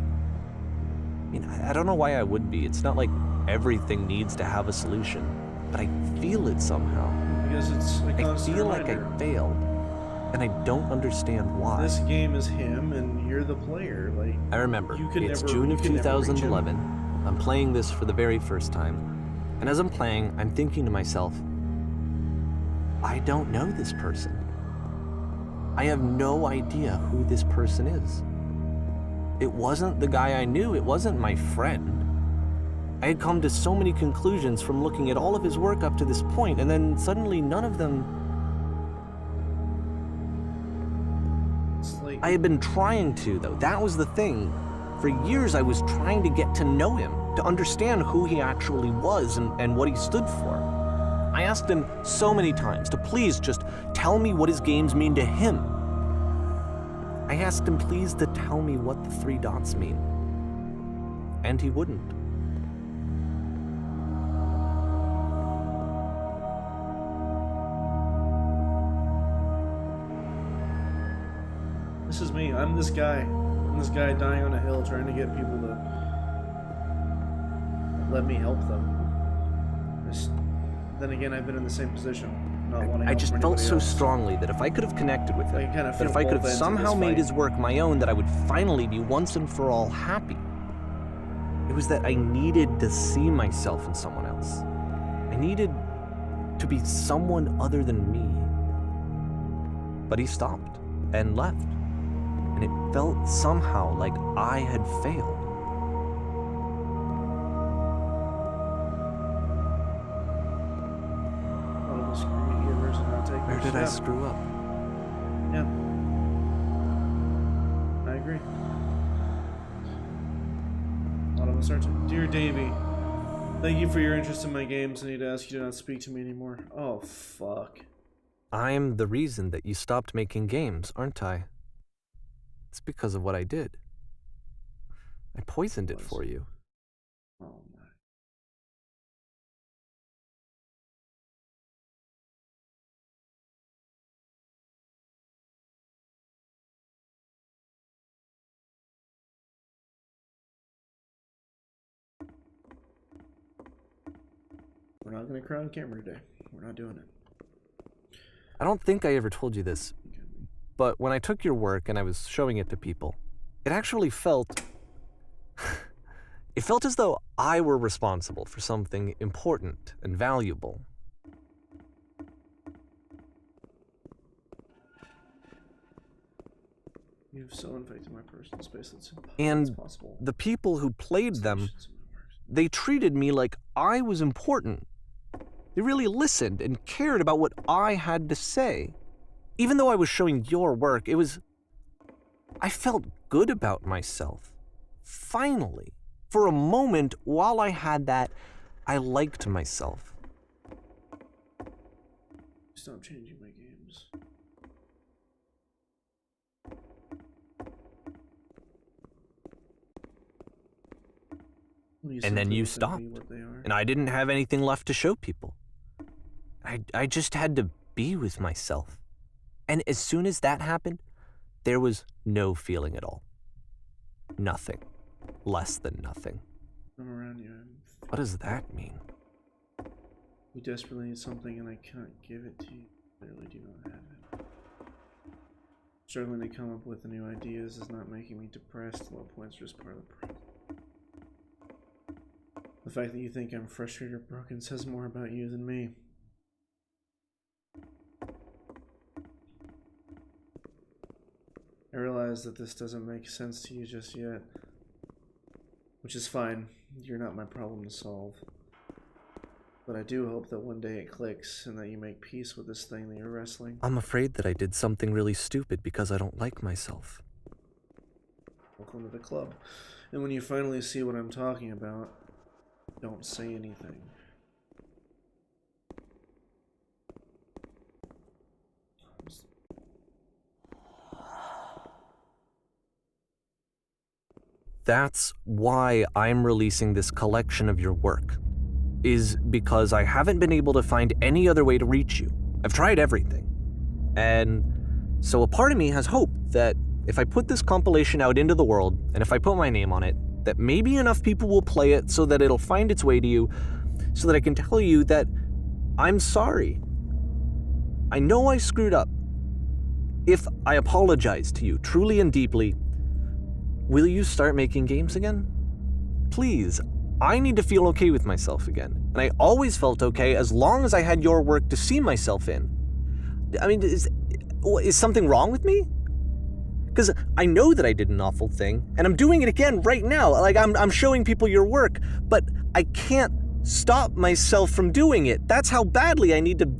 I mean, I don't know why I would be. It's not like everything needs to have a solution, but I feel it somehow. Because it's a I constant feel like reminder. I failed, and I don't understand why. This game is him, and you're the player. Like, I remember, you could it's never- June you of could never reach him. 2011. I'm playing this for the very first time, and as I'm playing, I'm thinking to myself, I don't know this person. I have no idea who this person is. It wasn't the guy I knew, it wasn't my friend. I had come to so many conclusions from looking at all of his work up to this point, and then suddenly none of them. It's like, I had been trying to, though. That was the thing. For years, I was trying to get to know him, to understand who he actually was and what he stood for. I asked him so many times to please just tell me what his games mean to him. I asked him please to tell me what the 3 dots mean. And he wouldn't. this This is me. I'm this guy. I'm this guy dying on a hill trying to get people to let me help them. Then again, I've been in the same position, not wanting I help just from felt anybody so else. strongly that if I could have connected with I him, kinda that feel if I could both have ends of somehow this made fight. his work my own, that I would finally be once and for all happy. It was that I needed to see myself in someone else. I needed to be someone other than me. But he stopped and left, and it felt somehow like I had failed. A lot of us greedy givers and not takers. Where did I Yeah. screw up? Yeah. I agree. A lot of us are too. Dear Davey, thank you for your interest in my games. I need to ask you to not speak to me anymore. Oh, fuck. I'm the reason that you stopped making games, aren't I? It's because of what I did. I poisoned it for you. Oh, my. We're not gonna cry on camera today. We're not doing it. I don't think I ever told you this, but when I took your work and I was showing it to people, it actually felt... it felt as though I were responsible for something important and valuable. You've so infected my personal space that's And possible. the people who played them, they treated me like I was important. They really listened and cared about what I had to say. Even though I was showing your work, I felt good about myself. Finally. For a moment, while I had that, I liked myself. Stop changing my games. And then you stopped. And I didn't have anything left to show people. I just had to be with myself. And as soon as that happened, there was no feeling at all. Nothing. Less than nothing. I'm around you. What does that mean? You desperately need something and I can't give it to you. I really do not have it. Struggling to come up with new ideas is not making me depressed. Low points are just part of the process. The fact that you think I'm frustrated or broken says more about you than me. I realize that this doesn't make sense to you just yet. Which is fine. You're not my problem to solve. But I do hope that one day it clicks and that you make peace with this thing that you're wrestling. I'm afraid that I did something really stupid because I don't like myself. Welcome to the club. And when you finally see what I'm talking about, don't say anything. That's why I'm releasing this collection of your work, is because I haven't been able to find any other way to reach you. I've tried everything. And so a part of me has hope that if I put this compilation out into the world, and if I put my name on it, that maybe enough people will play it so that it'll find its way to you, so that I can tell you that I'm sorry. I know I screwed up. If I apologize to you truly and deeply, will you start making games again? Please, I need to feel okay with myself again. And I always felt okay as long as I had your work to see myself in. I mean, is something wrong with me? Because I know that I did an awful thing, and I'm doing it again right now. Like, I'm showing people your work, but I can't stop myself from doing it. That's how badly I need to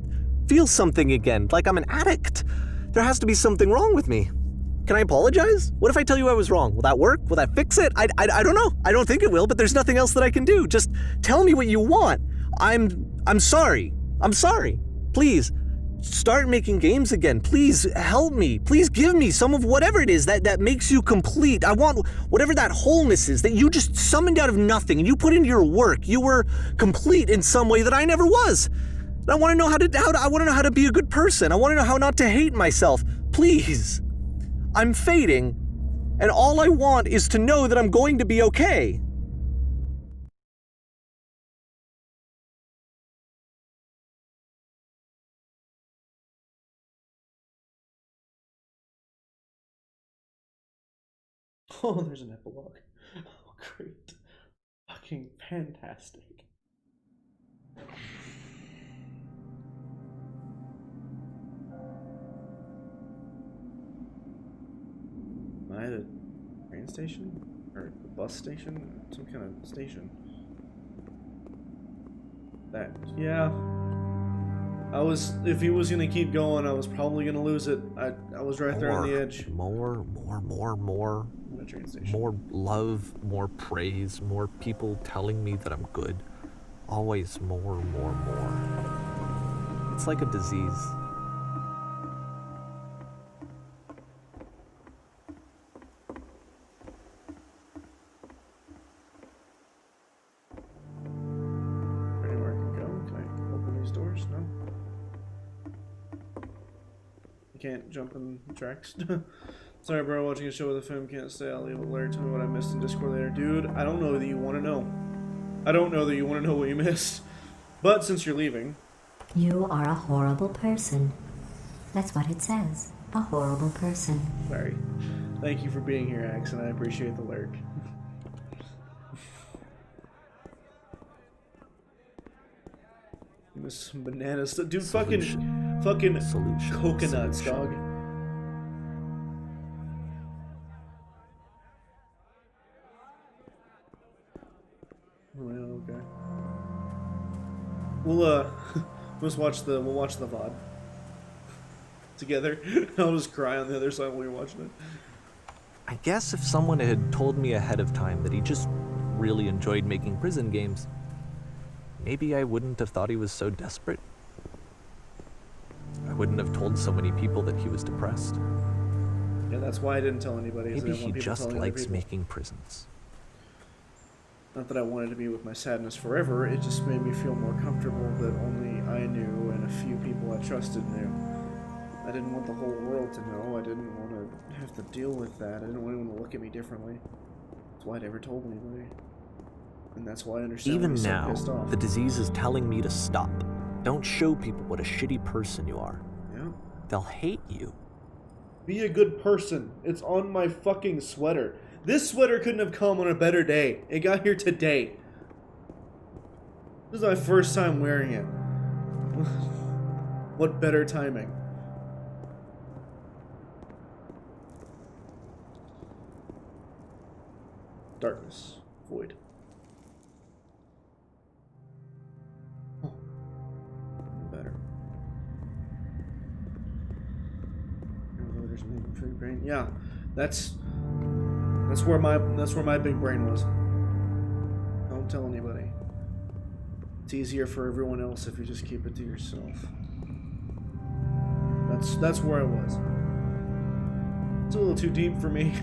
feel something again, like I'm an addict. There has to be something wrong with me. Can I apologize? What if I tell you I was wrong? Will that work? Will that fix it? I don't know. I don't think it will, but there's nothing else that I can do. Just tell me what you want. I'm sorry. I'm sorry. Please, start making games again. Please help me. Please give me some of whatever it is that makes you complete. I want whatever that wholeness is that you just summoned out of nothing and you put into your work. You were complete in some way that I never was. And I want to know how to be a good person. I want to know how not to hate myself. Please. I'm fading, and all I want is to know that I'm going to be okay. Oh, there's an epilogue. Oh, great. Fucking fantastic. Am I at a train station? Or a bus station? Some kind of station. That, yeah. If he was gonna keep going, I was probably gonna lose it. I was right there on the edge. More. I'm at a train station. More love, more praise, more people telling me that I'm good. Always more. It's like a disease. Anywhere I can go? Can I open these doors? No? I can't jump in the tracks. Sorry, bro, watching a show with a film, can't stay. I'll leave a alert. Tell me what I missed in Discord later. Dude, I don't know that you want to know. I don't know that you want to know what you missed. But since you're leaving... You are a horrible person. That's what it says. A horrible person. Sorry. Thank you for being here, Axe, and I appreciate the lurk. You missed some bananas. Dude, fucking coconuts, dog. Well, okay. We'll we'll watch the VOD together. I'll just cry on the other side while you're watching it. I guess if someone had told me ahead of time that he just really enjoyed making prison games, maybe I wouldn't have thought he was so desperate. I wouldn't have told so many people that he was depressed. Yeah, that's why I didn't tell anybody. Maybe he just likes making prisons. Not that I wanted to be with my sadness forever, it just made me feel more comfortable that only I knew and a few people I trusted knew. I didn't want the whole world to know, I didn't want to have to deal with that, I didn't want anyone to look at me differently. That's why I never told anybody. And that's why I understand Even so now, pissed off. the disease is telling me to stop. Don't show people what a shitty person you are. Yeah. They'll hate you. Be a good person. It's on my fucking sweater. This sweater couldn't have come on a better day. It got here today. This is my first time wearing it. What better timing? Darkness. Void. Oh. Better. There's maybe free brain. Yeah. That's where my big brain was. Don't tell anybody. It's easier for everyone else if you just keep it to yourself. That's where I was. It's a little too deep for me.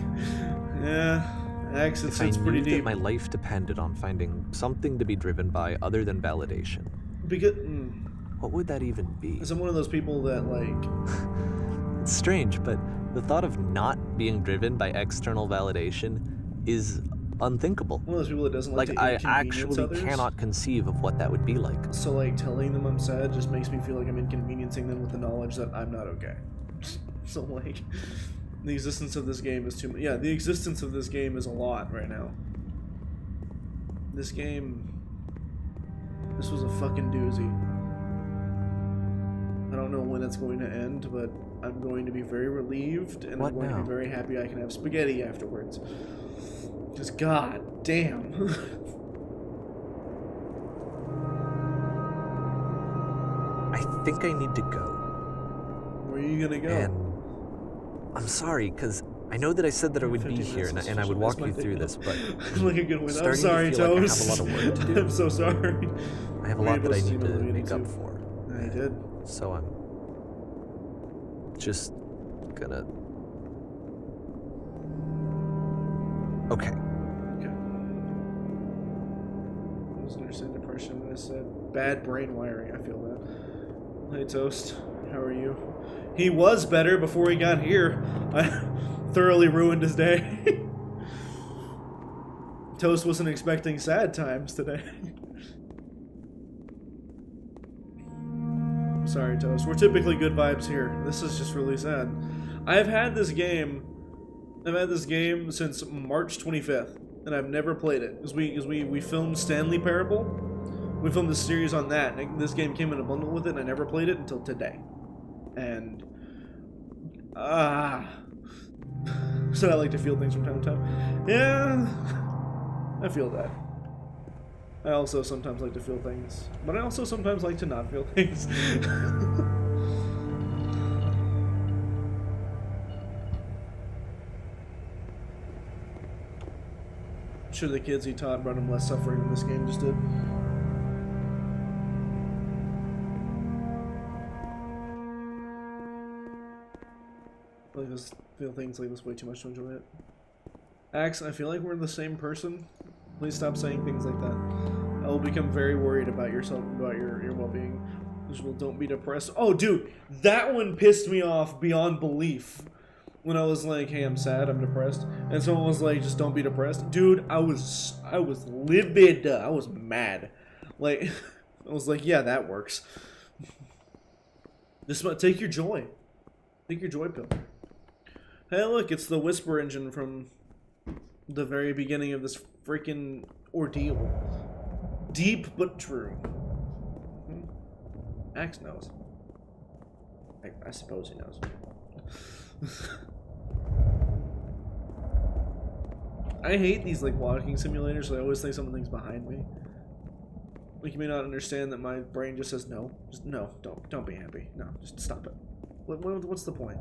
Yeah, Axe, it's pretty deep. If I knew that my life depended on finding something to be driven by other than validation, Because what would that even be? I'm one of those people that like. It's strange, but the thought of not being driven by external validation is unthinkable. One of those people that doesn't like to I inconvenience actually others. cannot conceive of what that would be like. So like telling them I'm sad just makes me feel like I'm inconveniencing them with the knowledge that I'm not okay. So like the existence of this game is too much. Yeah, the existence of this game is a lot right now. This was a fucking doozy. I don't know when it's going to end, but I'm going to be very relieved and I'm going to be very happy I can have spaghetti afterwards. Just god damn. I think I need to go. Where are you gonna go? And I'm sorry, because I know that I said that I would be here and I would walk you through this, but like a good win. I'm starting sorry, to feel like I Toast. have a lot of work to do. I'm so sorry. I have a lot that I need to make up for. Yeah, you did. So I'm just gonna... Okay. I was understand depression when I said bad brain wiring. I feel that. Hey, Toast. How are you? He was better before he got here. I thoroughly ruined his day. Toast wasn't expecting sad times today. Sorry, Toast. We're typically good vibes here. This is just really sad. I've had this game since March 25th, and I've never played it. Because we filmed Stanley Parable. We filmed this series on that, and this game came in a bundle with it, and I never played it until today. And so I like to feel things from time to time. Yeah, I feel that. I also sometimes like to feel things, but I also sometimes like to not feel things. I'm sure the kids he taught brought him less suffering than this game just did. I like this, feel things like this way too much to enjoy it. Axe, I feel like we're the same person. Please stop saying things like that. I will become very worried about yourself, about your well-being. Don't be depressed. Oh, dude, that one pissed me off beyond belief. When I was like, hey, I'm sad, I'm depressed, and someone was like, just don't be depressed. Dude, I was livid. I was mad. Like, I was like, yeah, that works. Just take your joy. Take your joy pill. Hey, look, it's the whisper engine from the very beginning of this freaking ordeal. Deep but true. Axe knows. I suppose he knows. I hate these like walking simulators, so I always think something's behind me. Like, you may not understand that my brain just says no. Just no, don't be happy. No, just stop it. What's the point?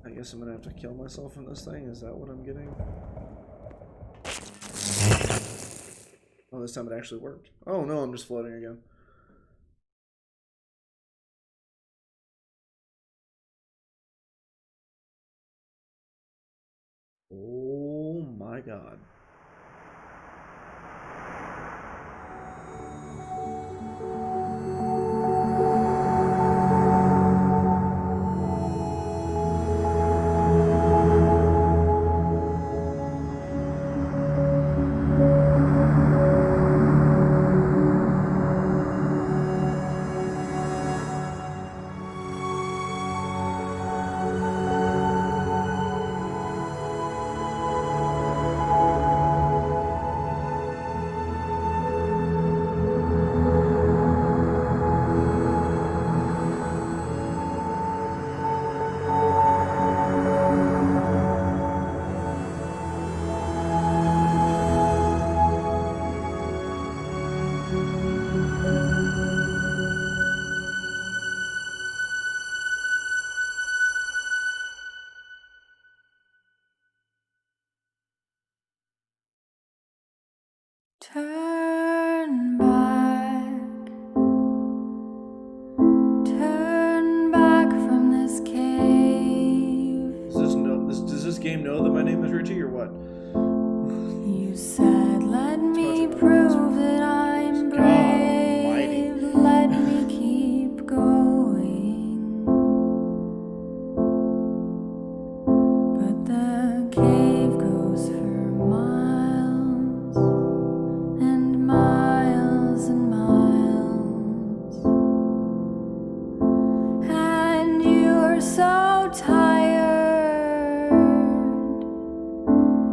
I guess I'm gonna have to kill myself in this thing. Is that what I'm getting? Oh, this time it actually worked. Oh no, I'm just floating again. Oh my god. Turn back from this cave. Does this game know that my name is Richie or what? You said, let me prove that I'm brave. Let me keep going. But the cave goes for miles and miles and miles. And you're so tired,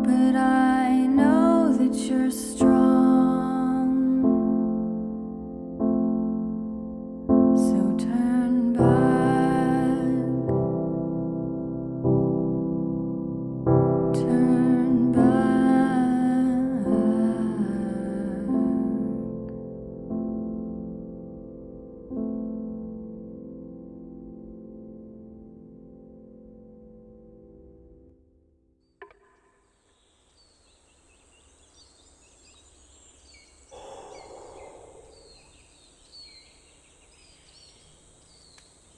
but I know that you're strong. So turn back, turn back.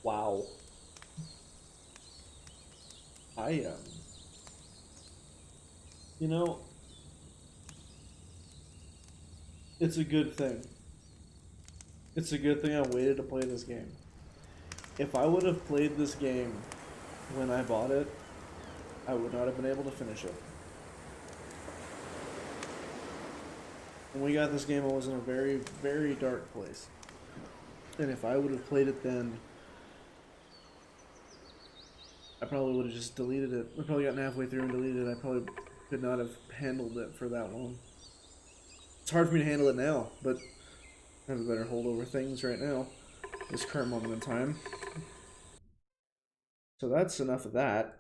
Wow. You know, it's a good thing. It's a good thing I waited to play this game. If I would have played this game when I bought it, I would not have been able to finish it. When we got this game, I was in a very, very dark place. And if I would have played it then, I probably would have just deleted it. I probably gotten halfway through and deleted it. I probably could not have handled it for that long. It's hard for me to handle it now, but I have a better hold over things right now, this current moment in time. So that's enough of that.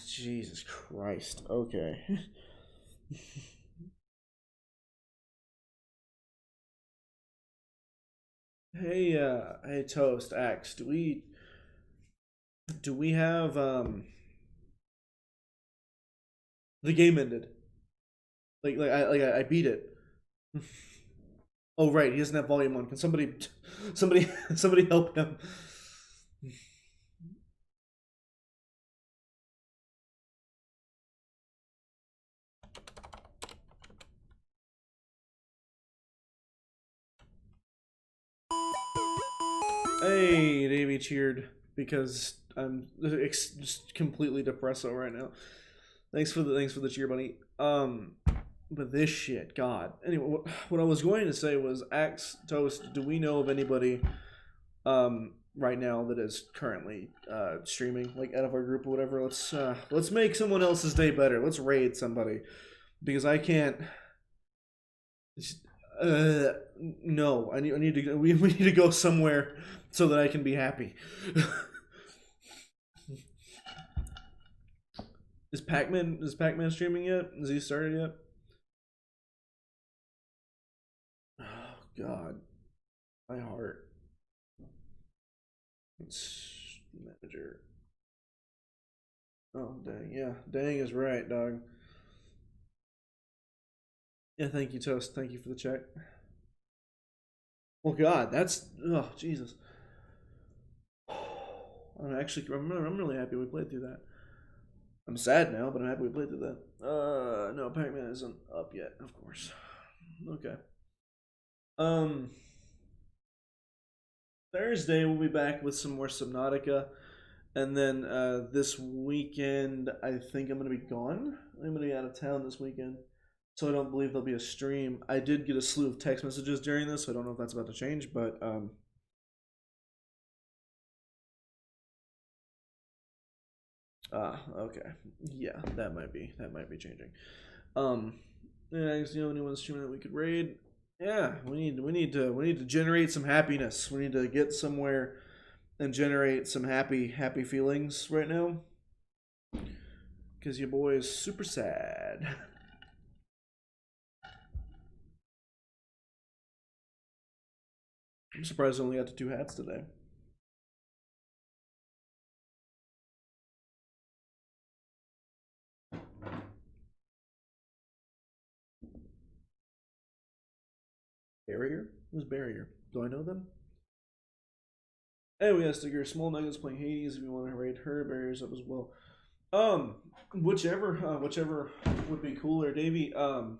Jesus Christ. Okay. Hey, Toast, Axe, do we have, the game ended. I beat it. Oh, right, he doesn't have volume on. Can somebody help him? Hey, Davey cheered because I'm just completely depresso right now. Thanks for the cheer, buddy. But this shit, God. Anyway, what I was going to say was, Axe, Toast, do we know of anybody right now that is currently streaming, like out of our group or whatever? Let's make someone else's day better. Let's raid somebody because I can't. No, I need to. We need to go somewhere so that I can be happy. Is Pac-Man streaming yet? Has he started yet? Oh God, my heart. It's manager. Oh dang, yeah, dang is right, dog. Yeah, thank you, Toast. Thank you for the check. Well, God, that's Jesus. I'm really happy we played through that. I'm sad now, but I'm happy we played through that. No, Pac-Man isn't up yet, of course. Okay. Thursday we'll be back with some more Subnautica, and then this weekend I think I'm gonna be gone. I'm gonna be out of town this weekend, so I don't believe there'll be a stream. I did get a slew of text messages during this, so I don't know if that's about to change, but okay. Yeah, that might be changing. Yeah, you know anyone streaming that we could raid? Yeah, we need to generate some happiness. We need to get somewhere and generate some happy feelings right now. Cause your boy is super sad. I'm surprised I only got to 2 hats today. Barrier? Who's Barrier? Do I know them? Hey, we got Sticker. Small Nuggets playing Hades. If you want to raid her, Barrier's up as well. Whichever would be cooler, Davey. I'm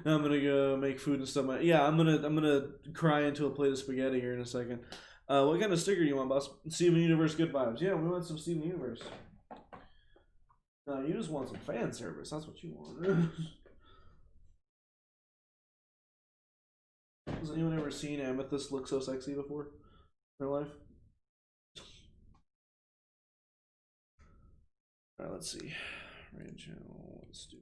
gonna go make food and stuff. Yeah, I'm gonna cry into a plate of spaghetti here in a second. What kind of sticker do you want, boss? Steven Universe, good vibes. Yeah, we want some Steven Universe. No, you just want some fan service. That's what you want. Has anyone ever seen Amethyst look so sexy before in their life? Alright, let's see. Raid channel, let's do.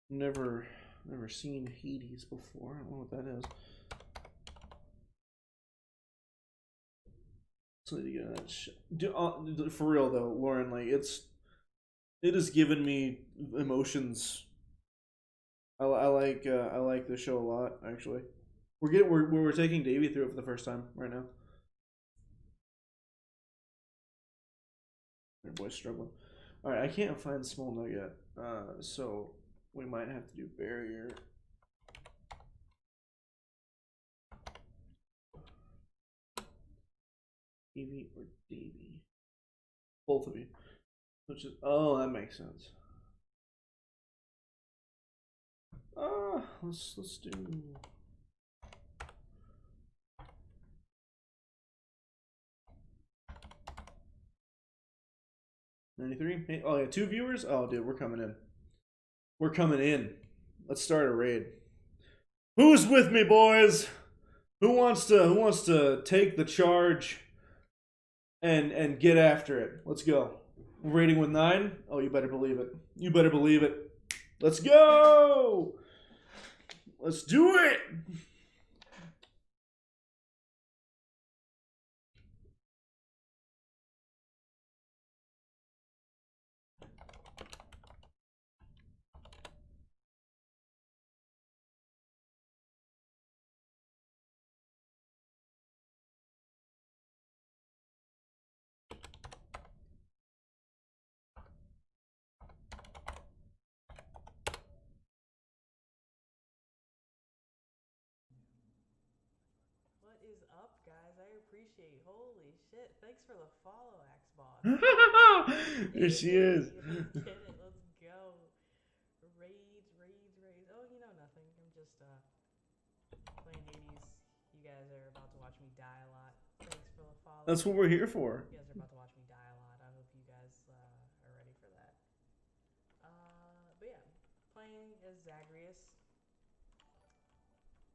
Never seen Hades before. I don't know what that is. So I need to get that shit. For real though, Lauren, like it has given me emotions. I like the show a lot actually. We're taking Davey through it for the first time right now. Your boy's struggling. All right, I can't find Small Nugget, so we might have to do Barrier. Davey or Davey? Both of you. Which is, oh, that makes sense. Let's do. $93? Oh yeah, 2 viewers? Oh dude, we're coming in. We're coming in. Let's start a raid. Who's with me, boys? Who wants to take the charge and get after it? Let's go. Raiding with 9? Oh, you better believe it. You better believe it. Let's go! Let's do it! What is up, guys? I appreciate. Holy shit! Thanks for the follow, Axboss. There she is. Let's get it. Let's go. Raids. Oh, you know nothing. I'm just playing Hades. You guys are about to watch me die a lot. Thanks for the follow. That's what we're here for. You guys are about to watch me die a lot. I hope you guys are ready for that. But yeah, playing as Zagreus.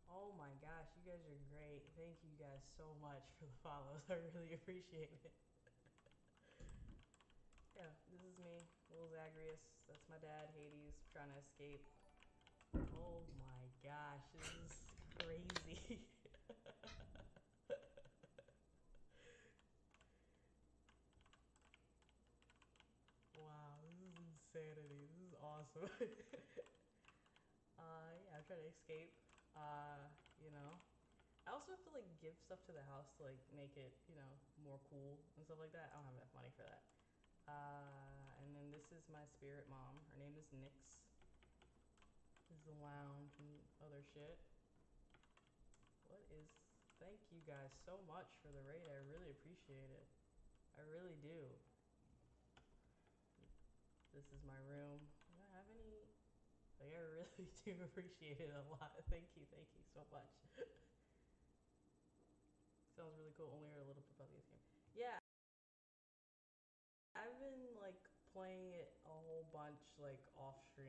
Oh my gosh, you guys are great. Thank you guys so much for the follows. I really appreciate it. Yeah, this is me, little Zagreus. That's my dad, Hades, trying to escape. Oh my gosh, this is crazy. Wow, this is insanity. This is awesome. Yeah, I'm trying to escape. You know. I also have to like give stuff to the house to like make it, more cool and stuff like that. I don't have enough money for that. And then this is my spirit mom. Her name is Nyx. This is the lounge and other shit. Thank you guys so much for the raid. I really appreciate it. I really do. This is my room. Do I have any? Like, I really do appreciate it a lot. Thank you so much. Sounds really cool. Only heard a little bit about this game. Yeah, I've been like playing it a whole bunch like off stream.